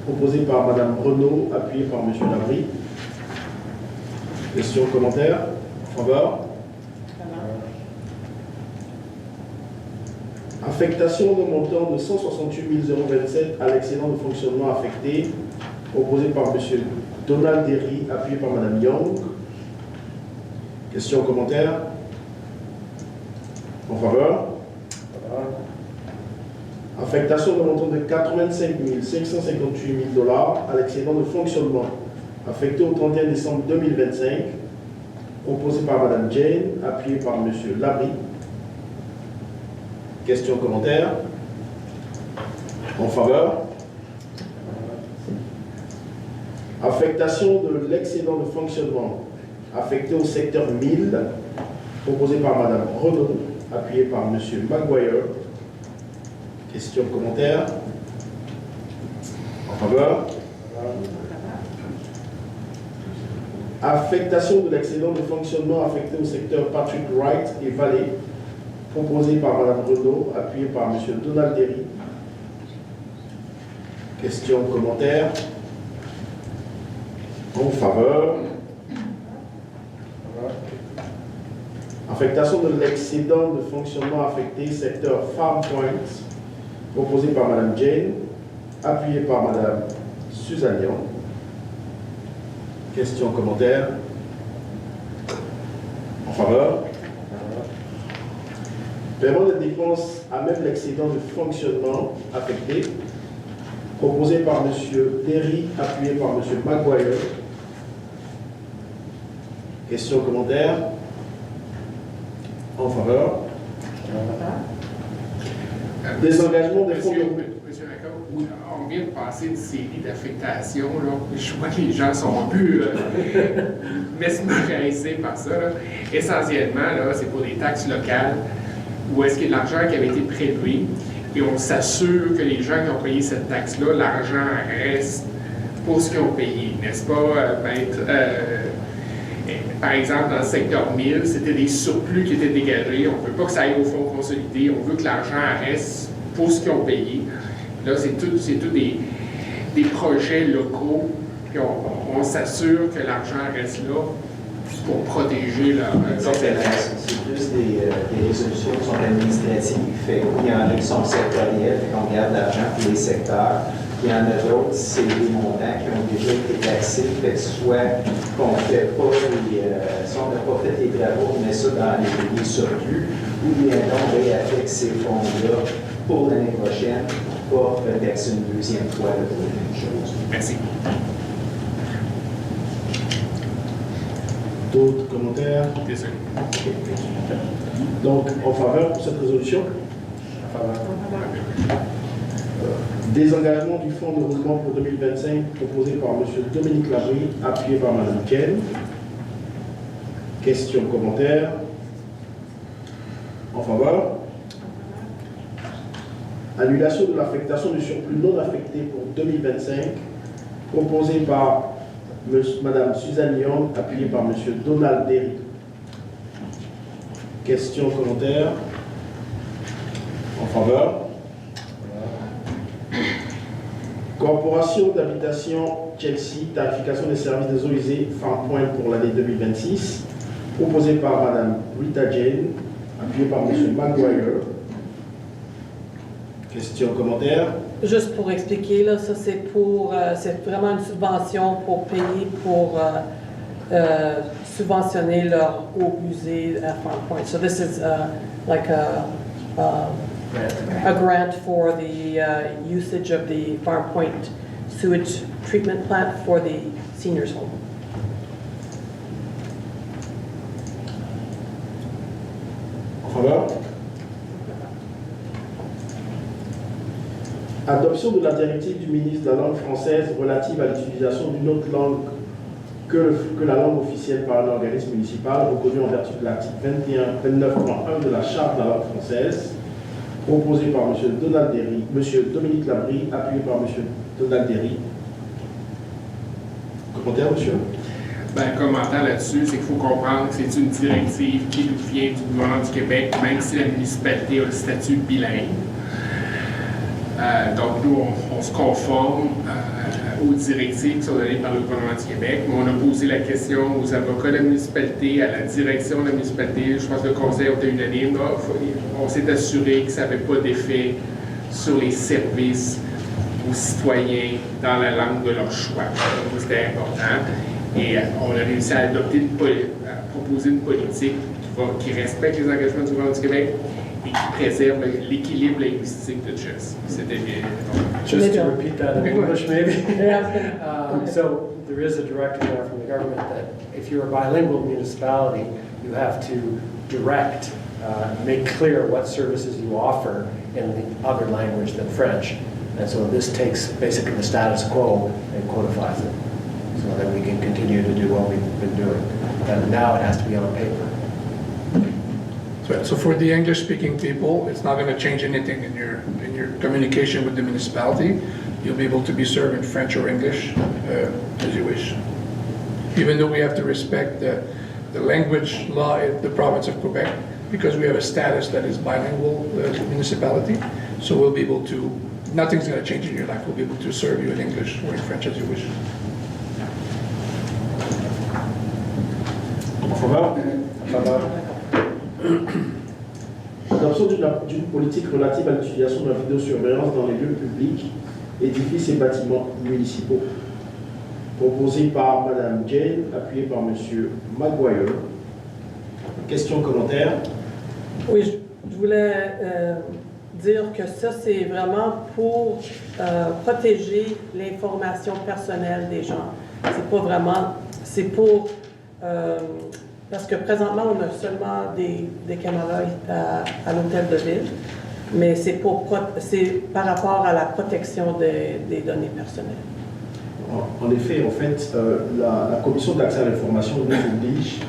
proposé par Mme Renaud, appuyé par M. Labrie. Questions, commentaires? En faveur? Affectation de montant de 168 027 à l'excédent de fonctionnement affecté, proposé par M. Donald Derry, appuyé par Mme Young. Questions, commentaires? En faveur? Affectation de montant de 85 558 000 $ à l'excédent de fonctionnement affecté au 31 décembre 2025, proposé par Mme Jane, appuyé par M. Labrie. Questions, commentaires? En faveur? Affectation de l'excédent de fonctionnement affecté au secteur 1000, proposé par Mme Renaud, appuyé par M. Maguire. Questions, commentaires? En faveur? Affectation de l'excédent de fonctionnement affecté au secteur Patrick Wright et Vallée, proposé par Mme Renaud, appuyé par M. Donald Derry. Questions, commentaires? En faveur? Affectation de l'excédent de fonctionnement affecté secteur Farm Point, proposé par Mme Jane, appuyé par Mme Suzanne Young. Questions, commentaires? En faveur? Paiement des dépenses à même l'excédent de fonctionnement affecté, proposé par M. Derry, appuyé par M. Maguire. Questions, commentaires? En faveur? Désengagement des fonds. Monsieur Lacoste, on vient de passer une série d'affectations. Je vois que les gens sont un peu mesmerisés par ça. Là. Essentiellement, c'est pour des taxes locales où est-ce qu'il y a de l'argent qui avait été prélevé et on s'assure que les gens qui ont payé cette taxe-là, l'argent reste pour ce qu'ils ont payé, n'est-ce pas, Maître? Par exemple, dans le secteur 1000, c'était des surplus qui étaient dégagés. On ne veut pas que ça aille au fonds consolidé. On veut que l'argent reste pour ce qu'ils ont payé. Là, c'est tout des projets locaux. Puis on s'assure que l'argent reste là pour protéger leur... C'est plus des résolutions qui sont administratives. Fait qu'il y en a qui sont sectorielles, fait qu'on garde l'argent pour les secteurs. Il y en a d'autres, c'est des montants qui ont déjà été taxés, fait que soit qu'on ne fait pas si on n'a pas fait les travaux, on met ça dans les surplus, ou bien on réaffecte ces fonds-là pour l'année prochaine, pour pas taxer une deuxième fois pour la même chose. Merci. D'autres commentaires? Désolé. Donc, en faveur pour cette résolution? En faveur. Désengagement du fonds de roulement pour 2025 proposé par M. Dominique Labrie, appuyé par Mme Ken. Questions, commentaires? En faveur? Annulation de l'affectation du surplus non affecté pour 2025 proposé par Madame Suzanne Young, appuyé par Monsieur Donald Derry. Questions, commentaires? En faveur? Corporation d'habitation Chelsea, tarification des services des eaux usées, Farmpoint pour l'année 2026, proposé par Madame Rita Jane, appuyé par Monsieur Maguire. Questions, commentaires? Juste pour expliquer, là, ça c'est vraiment une subvention pour payer pour subventionner leur eau usée à Farmpoint. So this is like a grant for the usage of the Farmpoint sewage treatment plant for the seniors home. En faveur? Adoption de la directive du ministre de la langue française relative à l'utilisation d'une autre langue que la langue officielle par un organisme municipal reconnu en vertu de l'article 29.1 de la Charte de la langue française, proposé par M. Donald Derry, M. Dominique Labrie, appuyé par M. Donald Derry. Commentaire, monsieur? Ben, commentaire là-dessus, c'est qu'il faut comprendre que c'est une directive qui nous vient du gouvernement du Québec, même si la municipalité a le statut bilingue. Donc, nous, on se conforme aux directives qui sont données par le gouvernement du Québec. Mais on a posé la question aux avocats de la municipalité, à la direction de la municipalité. Je pense que le conseil a été unanime. On s'est assuré que ça n'avait pas d'effet sur les services aux citoyens dans la langue de leur choix. Donc, c'était important. Et on a réussi à adopter à proposer une politique qui respecte les engagements du gouvernement du Québec et qui préserve l'équilibre linguistique de Chess. C'était bien. Just to repeat that in English, maybe. Yeah. So there is a directive there from the government that if you're a bilingual municipality, you have to direct, make clear what services you offer in the other language than French. And so this takes basically the status quo and codifies it so that we can continue to do what we've been doing. And now it has to be on paper. So for the English-speaking people, it's not going to change anything in your communication with the municipality. You'll be able to be served in French or English as you wish. Even though we have to respect the language law in the province of Quebec, because we have a status that is bilingual municipality, so we'll be able to, nothing's going to change in your life. We'll be able to serve you in English or in French as you wish. Adoption d'une politique relative à l'utilisation de la vidéosurveillance dans les lieux publics, édifices et bâtiments municipaux. Proposé par Mme Jane, appuyé par M. Maguire. Questions, commentaires? Oui, je voulais dire que ça, c'est vraiment pour protéger l'information personnelle des gens. C'est pas vraiment, c'est pour, parce que présentement, on a seulement des caméras à l'hôtel de ville, mais c'est par rapport à la protection des données personnelles. En effet, en fait, la commission d'accès à l'information nous oblige,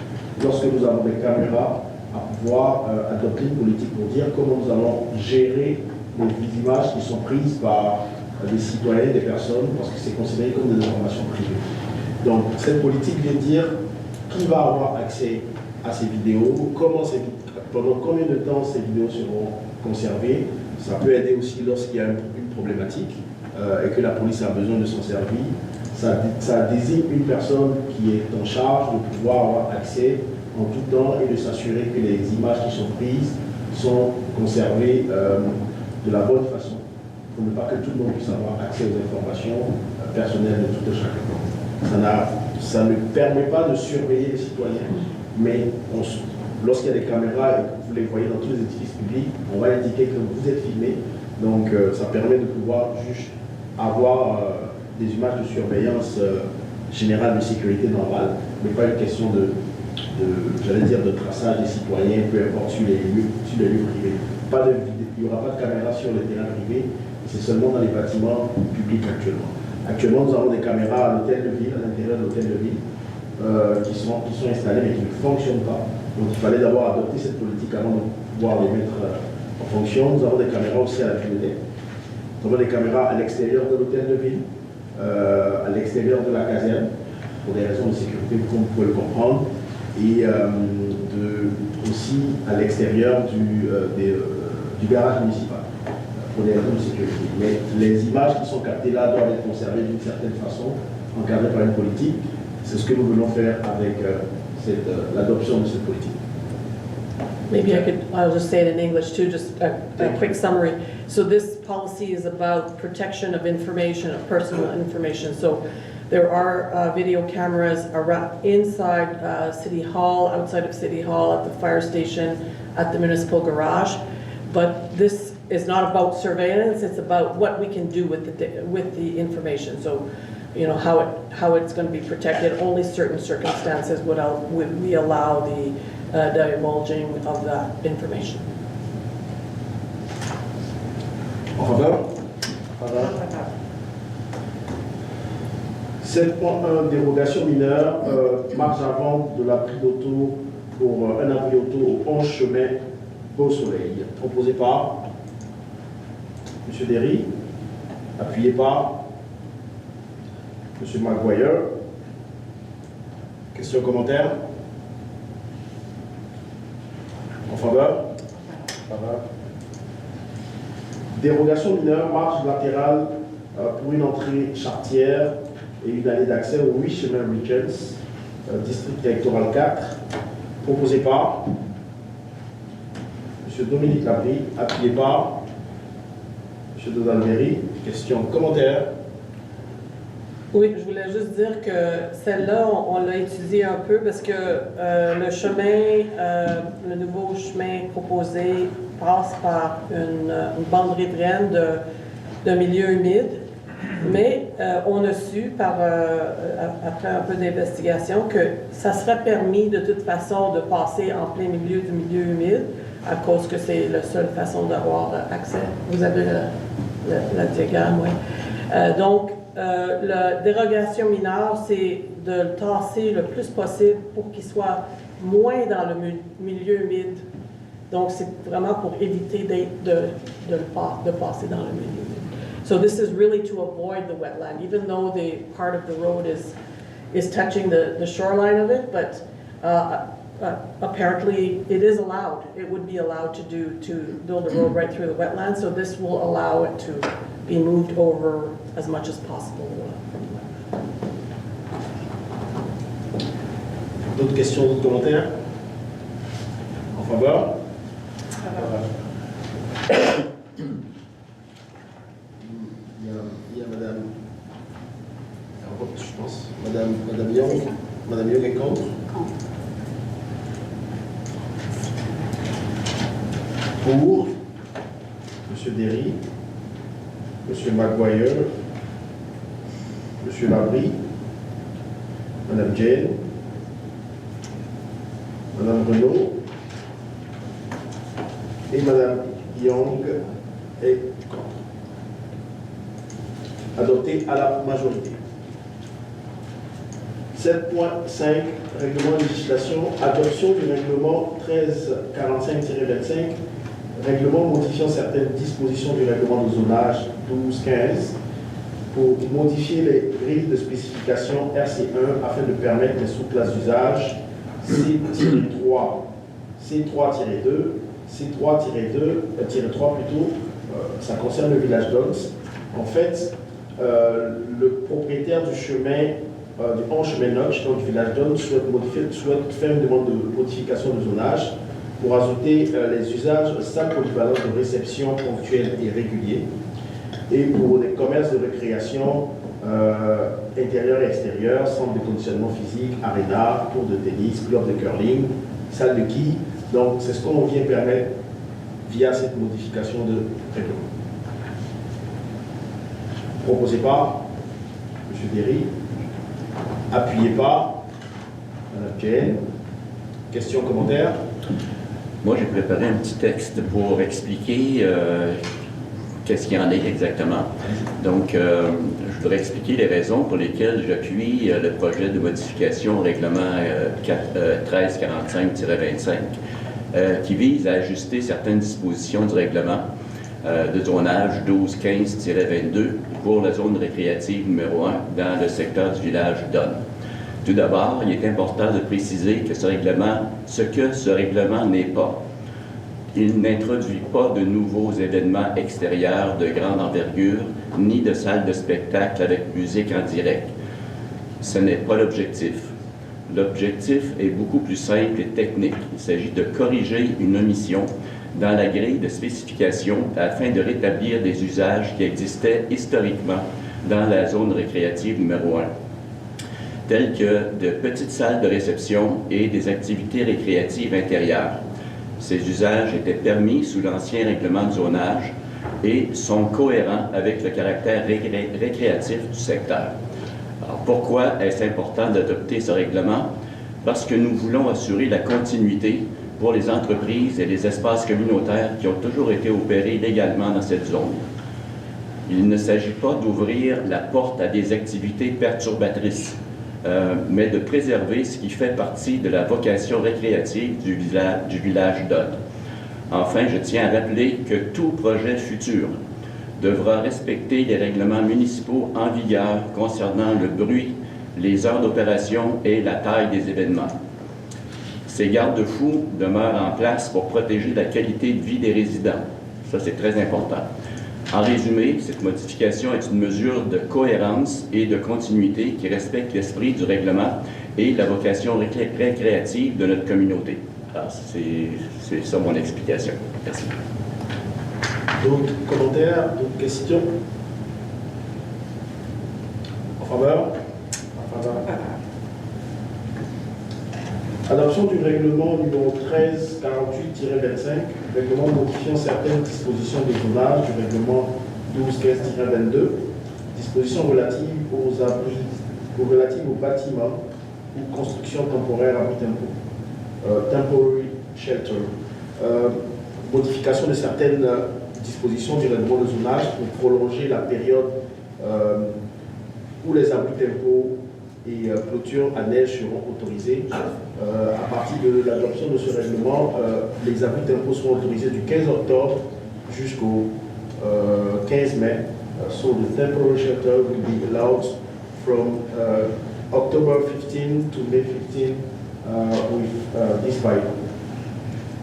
lorsque nous avons des caméras, à pouvoir adopter une politique pour dire comment nous allons gérer les images qui sont prises par des citoyens, des personnes, parce que c'est considéré comme des informations privées. Donc, cette politique vient dire qui va avoir accès à ces vidéos, pendant combien de temps ces vidéos seront conservées. Ça peut aider aussi lorsqu'il y a une problématique et que la police a besoin de s'en servir. Ça désigne une personne qui est en charge de pouvoir avoir accès en tout temps et de s'assurer que les images qui sont prises sont conservées de la bonne façon, pour ne pas que tout le monde puisse avoir accès aux informations personnelles de tout et chacun. Ça ne permet pas de surveiller les citoyens, mais lorsqu'il y a des caméras et que vous les voyez dans tous les édifices publics, on va indiquer que vous êtes filmé, donc ça permet de pouvoir juste avoir des images de surveillance générale de sécurité normale, mais pas une question de traçage des citoyens, peu importe sur les lieux privés. Il n'y aura pas de caméra sur les terrains privés, c'est seulement dans les bâtiments publics actuellement. Actuellement, nous avons des caméras à l'hôtel de ville, à l'intérieur de l'hôtel de ville, qui sont installées mais qui ne fonctionnent pas. Donc il fallait d'abord adopter cette politique avant de pouvoir les mettre en fonction. Nous avons des caméras aussi à la bibliothèque. Nous avons des caméras à l'extérieur de l'hôtel de ville. à l'extérieur de la caserne, pour des raisons de sécurité, comme vous pouvez le comprendre, et aussi à l'extérieur du garage municipal, pour des raisons de sécurité. Mais les images qui sont captées là doivent être conservées d'une certaine façon, encadrées par une politique. C'est ce que nous voulons faire avec l'adoption de cette politique. Maybe I'll just say it in English too, just a quick summary. So this policy is about protection of information, of personal information. So there are video cameras inside City Hall, outside of City Hall, at the fire station, at the municipal garage. But this is not about surveillance, it's about what we can do with the information. So, you know, how it's going to be protected. Only certain circumstances would we allow the divulging of that information. En faveur? 7.1, dérogation mineure, marge à vente de l'abri d'auto pour un abri auto au 11 chemin Beau Soleil. Proposé par M. Derry, appuyé par M. Maguire. Question, commentaire? En faveur? Dérogation mineure, marge latérale pour une entrée charretière et une allée d'accès au 8 chemin Regents, district électoral 4, proposé par M. Dominique Labrie, appuyé par M. Dodalberry. Question, commentaire? Oui, je voulais juste dire que celle-là, on l'a étudiée un peu parce que le chemin, le nouveau chemin proposé passe par une bande riveraine de milieu humide, mais on a su, après un peu d'investigation, que ça serait permis de toute façon de passer en plein milieu du milieu humide à cause que c'est la seule façon d'avoir accès. Vous avez le diagramme, oui. Donc, la dérogation mineure, c'est de le tasser le plus possible pour qu'il soit moins dans le milieu humide. Donc, c'est vraiment pour éviter de passer dans le milieu humide. So this is really to avoid the wetland, even though the part of the road is touching the shoreline of it, but apparently it is allowed. It would be allowed to build a road right through the wetland, so this will allow it to be moved over as much as possible from the wetland. D'autres questions, d'autres commentaires? En faveur? Il y a Madame, je pense, Madame Young. Madame Young est contre? Pour M. Derry, M. Maguire, M. Labrie, Mme Jane, Mme Renaud et Mme Young est contre. Adopté à la majorité. 7.5, règlement de législation, adoption du règlement 1345-25, règlement modifiant certaines dispositions du règlement de zonage 1215 pour modifier les grilles de spécification RC1 afin de permettre les sous-classes d'usage C-3, C3-2, C3-2, -3 plutôt, ça concerne le village d'Ons. En fait, le propriétaire du chemin, du 11 chemin Notch, donc du village d'Ons, souhaite faire une demande de modification de zonage pour ajouter les usages salle polyvalente de réception ponctuelle et régulier et pour des commerces de récréation intérieur et extérieur, centre de conditionnement physique, aréna, cours de tennis, club de curling, salle de quilles. Donc c'est ce qu'on vient permettre via cette modification de règlement. Proposé par M. Derry, appuyé par Mme Jane. Questions, commentaires? Moi, j'ai préparé un petit texte pour expliquer qu'est-ce qu'il y en est exactement. Donc, je voudrais expliquer les raisons pour lesquelles j'appuie le projet de modification au règlement 1345-25, qui vise à ajuster certaines dispositions du règlement de zonage 1215-22 pour la zone récréative numéro 1 dans le secteur du village d'Onne. Tout d'abord, il est important de préciser que ce règlement n'est pas. Il n'introduit pas de nouveaux événements extérieurs de grande envergure, ni de salles de spectacle avec musique en direct. Ce n'est pas l'objectif. L'objectif est beaucoup plus simple et technique. Il s'agit de corriger une omission dans la grille de spécification afin de rétablir des usages qui existaient historiquement dans la zone récréative numéro 1, tels que de petites salles de réception et des activités récréatives intérieures. Ces usages étaient permis sous l'ancien règlement de zonage et sont cohérents avec le caractère récréatif du secteur. Alors, pourquoi est-ce important d'adopter ce règlement? Parce que nous voulons assurer la continuité pour les entreprises et les espaces communautaires qui ont toujours été opérés légalement dans cette zone. Il ne s'agit pas d'ouvrir la porte à des activités perturbatrices, mais de préserver ce qui fait partie de la vocation récréative du village d'Onne. Enfin, je tiens à rappeler que tout projet futur devra respecter les règlements municipaux en vigueur concernant le bruit, les heures d'opération et la taille des événements. Ces garde-fous demeurent en place pour protéger la qualité de vie des résidents. Ça, c'est très important. En résumé, cette modification est une mesure de cohérence et de continuité qui respecte l'esprit du règlement et la vocation récréative de notre communauté. Alors, c'est ça mon explication. Merci. D'autres commentaires, d'autres questions? En faveur? En faveur. Adoption du règlement numéro 1348-25, règlement modifiant certaines dispositions des zonage du règlement 1215-22, dispositions relatives aux abris, relatives aux bâtiments ou constructions temporaires abri temporary shelter, modification de certaines dispositions du règlement de zonage pour prolonger la période où les abris tempo et clôtures à neige seront autorisés. À partir de l'adoption de ce règlement, les abris tempo seront autorisés du 15 octobre jusqu'au 15 mai. So the temporary shelter will be allowed from October 15 to May 15 with this bylaw.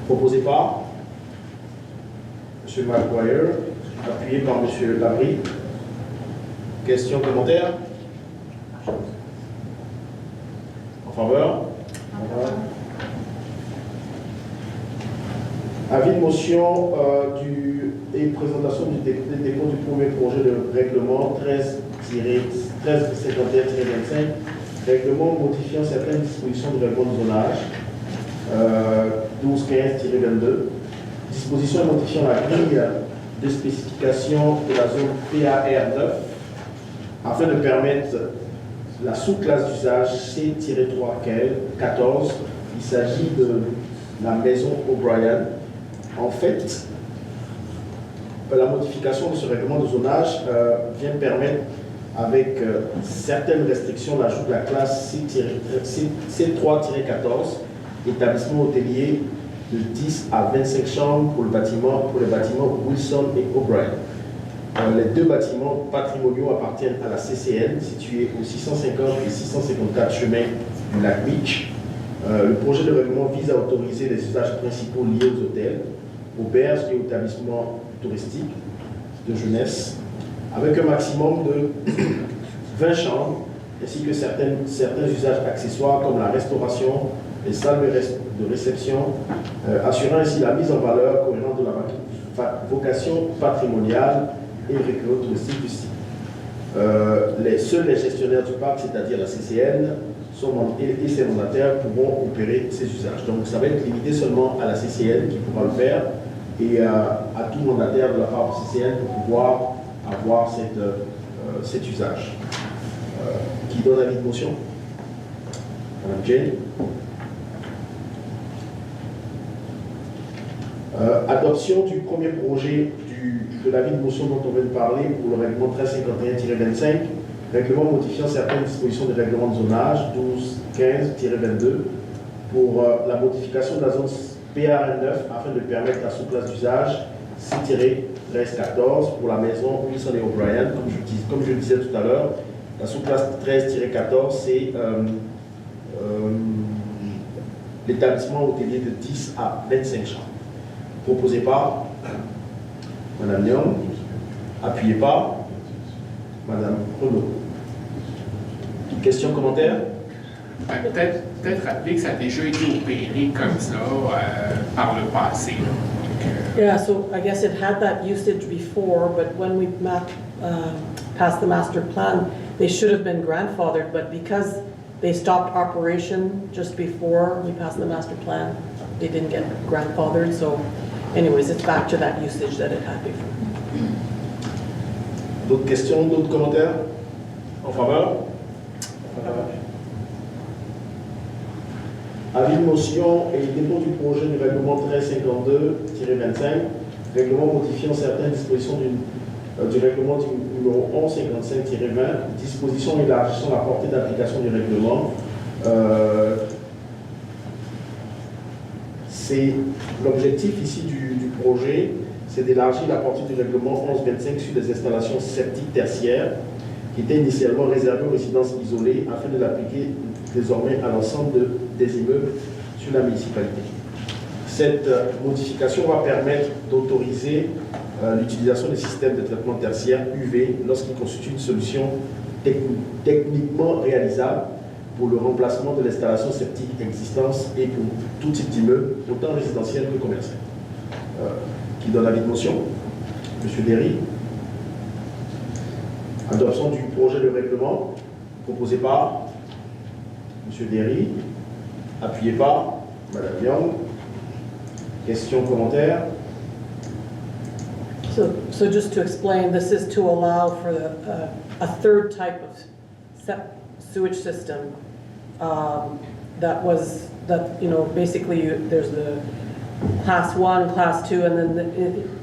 Proposé par M. Maguire, appuyé par M. Labrie. Questions, commentaires? En faveur? Avis de motion et présentation du dépôt du premier projet de règlement 13-51-25, règlement modifiant certaines dispositions du règlement de zonage 1215-22, disposition modifiant la grille de spécification de la zone PAR 9 afin de permettre la sous-classe d'usage C-3-14. Il s'agit de la maison O'Brien. En fait, la modification de ce règlement de zonage vient permettre, avec certaines restrictions, l'ajout de la classe C3-14, établissement hôtelier de 10 à 25 chambres pour les bâtiments Wilson et O'Brien. Les deux bâtiments patrimoniaux appartiennent à la CCN, située au 650 et 654 chemin du lac Beach. Le projet de règlement vise à autoriser les usages principaux liés aux hôtels, auberges et établissements touristiques de jeunesse, avec un maximum de 20 chambres, ainsi que certains usages accessoires comme la restauration, les salles de réception, assurant ainsi la mise en valeur cohérente de la vocation patrimoniale et récréo-touristique du site. Seuls les gestionnaires du parc, c'est-à-dire la CCN, et ses mandataires pourront opérer ces usages. Donc ça va être limité seulement à la CCN qui pourra le faire et à tout mandataire de la part de CCN pour pouvoir avoir cet usage. Qui donne l'avis de motion? Madame Jane. Adoption du premier projet de l'avis de motion dont on vient de parler pour le règlement 1351-25, règlement modifiant certaines dispositions des règlements de zonage 1215-22 pour la modification de la zone PAR9 afin de permettre la sous-classe d'usage 13-14 pour la maison Wilson et O'Brien. Comme je le disais tout à l'heure, la sous-classe 13-14, c'est l'établissement hôtelier de 10 à 25 chambres. Proposé par Mme Young, appuyé par Mme Renaud. Questions, commentaires? Peut-être rappeler que ça a déjà été opéré comme ça par le passé. Yeah, so I guess it had that usage before, but when we passed the master plan, they should have been grandfathered, but because they stopped operation just before we passed the master plan, they didn't get grandfathered, so anyways, it's back to that usage that it had before. D'autres questions, d'autres commentaires? En faveur? Avis de motion et dépôt du projet du règlement 1352-25, règlement modifiant certaines dispositions du règlement numéro 1155-20, dispositions élargissant la portée d'application du règlement. C'est l'objectif ici du projet, c'est d'élargir la portée du règlement 1125 sur des installations septiques tertiaires qui étaient initialement réservées aux résidences isolées afin de l'appliquer désormais à l'ensemble des immeubles sur la municipalité. Cette modification va permettre d'autoriser l'utilisation des systèmes de traitement tertiaire UV lorsqu'ils constituent une solution techniquement réalisable pour le remplacement de l'installation septique existante et pour tout type d'immeuble, autant résidentiel que commercial. Qui donne l'avis de motion? Monsieur Derry. Adoption du projet de règlement proposé par Monsieur Derry, appuyé par Madame Young. Questions, commentaires? So just to explain, this is to allow for a third type of sewage system basically there's the class 1, class 2, and then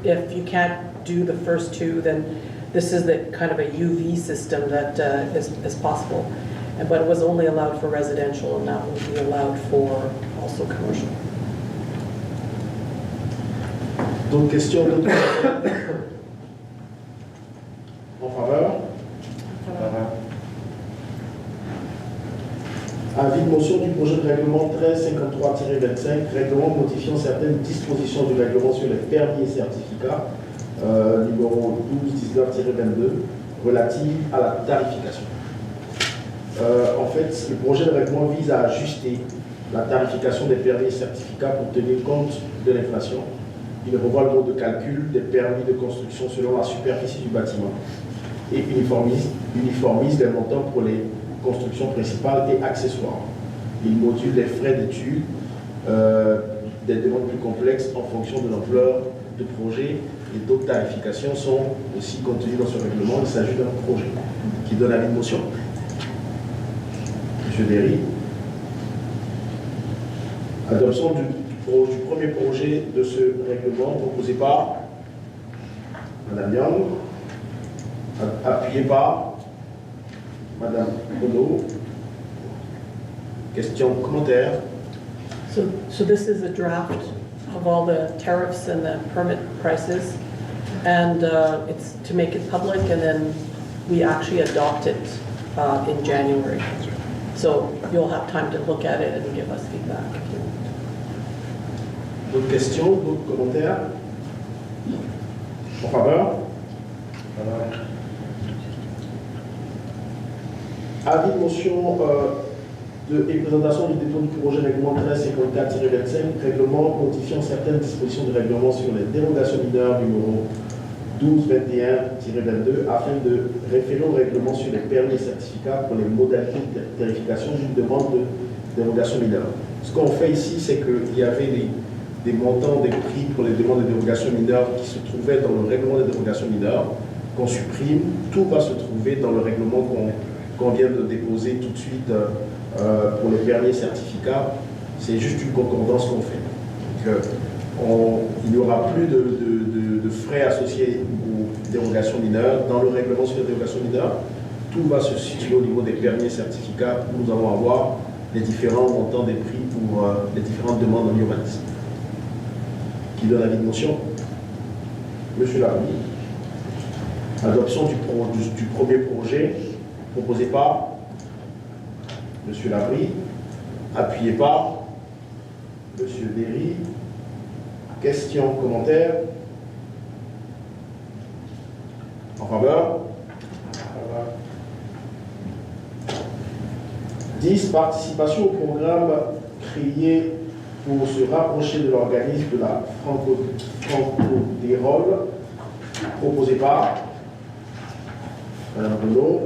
if you can't do the first two, then this is the kind of a UV system that is possible. But it was only allowed for residential, and that will be allowed for also commercial. D'autres questions, d'autres commentaires? En faveur? Avis de motion du projet de règlement 1353-25, règlement modifiant certaines dispositions du règlement sur les permis et certificats, numéro 1219-22, relatif à la tarification. En fait, le projet de règlement vise à ajuster la tarification des permis et certificats pour tenir compte de l'inflation. Il revoit le mode de calcul des permis de construction selon la superficie du bâtiment et uniformise les montants pour les constructions principales et accessoires. Il module les frais d'études des demandes plus complexes en fonction de l'ampleur du projet et d'autres tarifications sont aussi contenues dans ce règlement. Il s'agit d'un projet qui donne avis de motion. Monsieur Derry. Adoption du premier projet de ce règlement proposé par Madame Young, appuyé par Madame Renaud. Questions, commentaires? So this is a draft of all the tariffs and the permit prices, and it's to make it public, and then we actually adopt it in January. So you'll have time to look at it and give us feedback. D'autres questions, d'autres commentaires? En faveur? Avis de motion et présentation du dépôt du projet règlement 1354-25, règlement modifiant certaines dispositions du règlement sur les dérogations mineures numéro 1221-22 afin de référer au règlement sur les permis et certificats pour les modalités de tarification d'une demande de dérogation mineure. Ce qu'on fait ici, c'est qu'il y avait des montants, des prix pour les demandes de dérogation mineure qui se trouvaient dans le règlement de dérogation mineure, qu'on supprime. Tout va se trouver dans le règlement qu'on vient de déposer tout de suite pour les permis et certificats. C'est juste une concordance qu'on fait. Donc, il n'y aura plus de frais associés aux dérogations mineures. Dans le règlement sur les dérogations mineures, tout va se situer au niveau des permis et certificats où nous allons avoir les différents montants des prix pour les différentes demandes en urbanisme. Qui donne l'avis de motion? Monsieur Labrie. Adoption du premier projet proposé par Monsieur Labrie, appuyé par Monsieur Derry. Questions, commentaires? En faveur? 10. Participation au programme créé pour se rapprocher de l'organisme de la Franco-Dérol, proposé par Madame Renaud,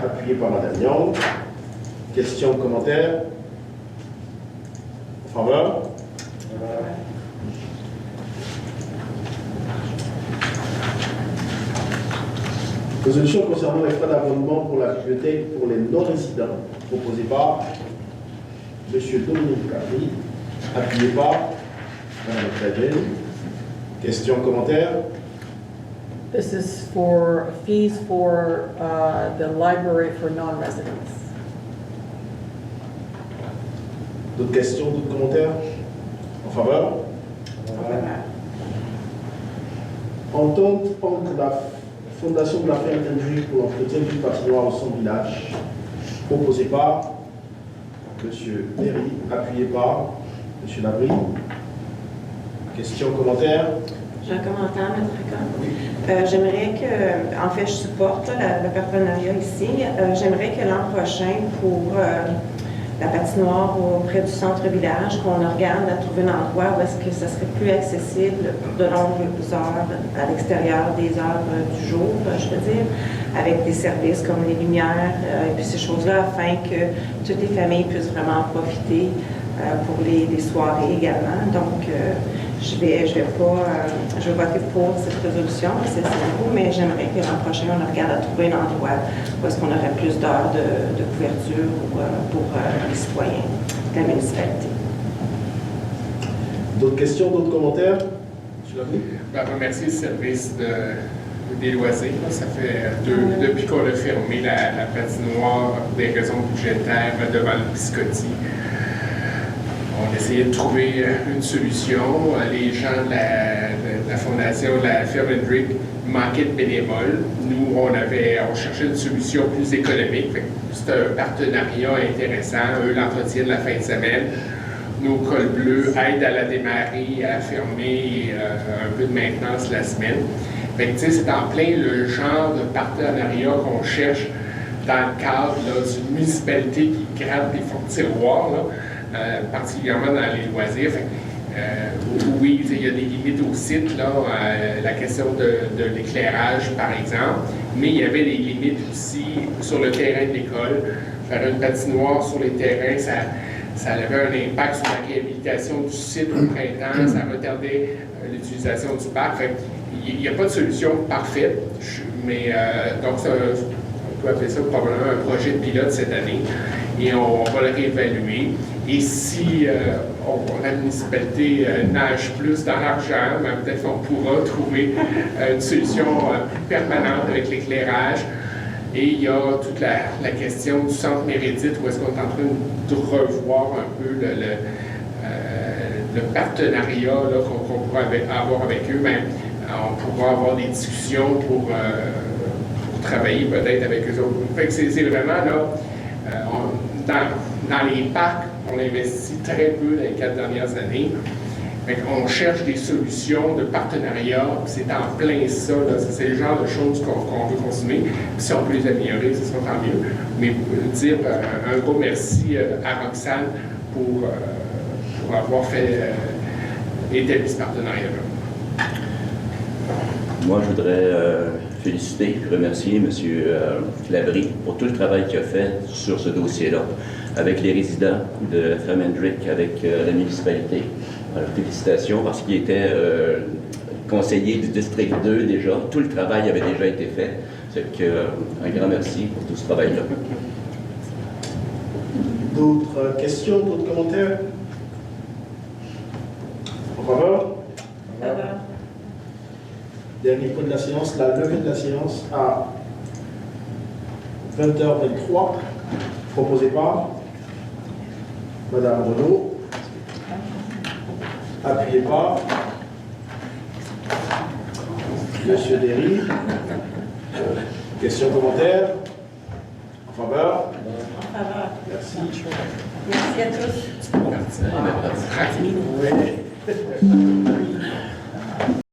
appuyé par Madame Young. Questions, commentaires? En faveur? Résolution concernant les frais d'abonnement pour la bibliothèque pour les non-résidents, proposé par M. Dominique Capri, appuyé par Mme Cladel. Questions, commentaires? This is for fees for the library for non-residents. D'autres questions, d'autres commentaires? En faveur? Entente entre la Fondation de la Ferme Hendrick pour l'entretien du patrimoine au son village, proposé par M. Derry, appuyé par M. Labrie. Questions, commentaires? J'ai un commentaire, M. Ricard. J'aimerais que, en fait, je supporte le partenariat ici. J'aimerais que l'an prochain, pour la patinoire auprès du centre-village, qu'on regarde à trouver un endroit où est-ce que ça serait plus accessible pour de longues heures à l'extérieur des heures du jour, je veux dire, avec des services comme les lumières et puis ces choses-là, afin que toutes les familles puissent vraiment en profiter pour les soirées également. Donc, je vais voter pour cette résolution, c'est vous, mais j'aimerais que l'an prochain, on regarde à trouver un endroit où est-ce qu'on aurait plus d'heures de couverture pour les citoyens de la municipalité. D'autres questions, d'autres commentaires? Je remercie le service des loisirs. Ça fait depuis qu'on a fermé la patinoire pour des raisons budgétaires devant le Biscotti. On essayait de trouver une solution. Les gens de la fondation de la Ferme Hendrick manquaient de bénévoles. Nous, on cherchait une solution plus économique. C'est un partenariat intéressant. Eux l'entretiennent la fin de semaine. Nos cols bleus aident à la démarrer, à fermer un peu de maintenance la semaine. C'est en plein le genre de partenariat qu'on cherche dans le cadre d'une municipalité qui gratte des fonds de tiroirs. Particulièrement dans les loisirs. Oui, il y a des limites au site, la question de l'éclairage, par exemple, mais il y avait des limites aussi sur le terrain de l'école. Faire une patinoire sur les terrains, ça avait un impact sur la réhabilitation du site au printemps, ça retardait l'utilisation du parc. Il n'y a pas de solution parfaite, mais donc on peut appeler ça probablement un projet de pilote cette année, et on va le réévaluer. Et si la municipalité nage plus dans l'argent, peut-être qu'on pourra trouver une solution plus permanente avec l'éclairage. Et il y a toute la question du centre Mérédith, où est-ce qu'on est en train de revoir un peu le partenariat qu'on pourra avoir avec eux. On pourra avoir des discussions pour travailler peut-être avec eux autres. Fait que c'est vraiment dans les parcs, on investit très peu dans les 4 dernières années. On cherche des solutions de partenariat, c'est en plein ça. C'est le genre de choses qu'on veut continuer. Puis si on peut les améliorer, ce sera tant mieux. Mais dire un gros merci à Roxane pour avoir établi ce partenariat-là. Moi, je voudrais féliciter et remercier M. Labrie pour tout le travail qu'il a fait sur ce dossier-là, avec les résidents de la Ferme Hendrick, avec la municipalité. Alors, félicitations, parce qu'il était conseiller du district 2 déjà. Tout le travail avait déjà été fait. C'est un grand merci pour tout ce travail-là. D'autres questions, d'autres commentaires? En faveur? Dernier point de la séance, la levée de la séance à 20h23, proposée par Madame Renaud, appuyée par Monsieur Derry. Questions, commentaires? En faveur? En faveur. Merci. Merci à tous. Merci.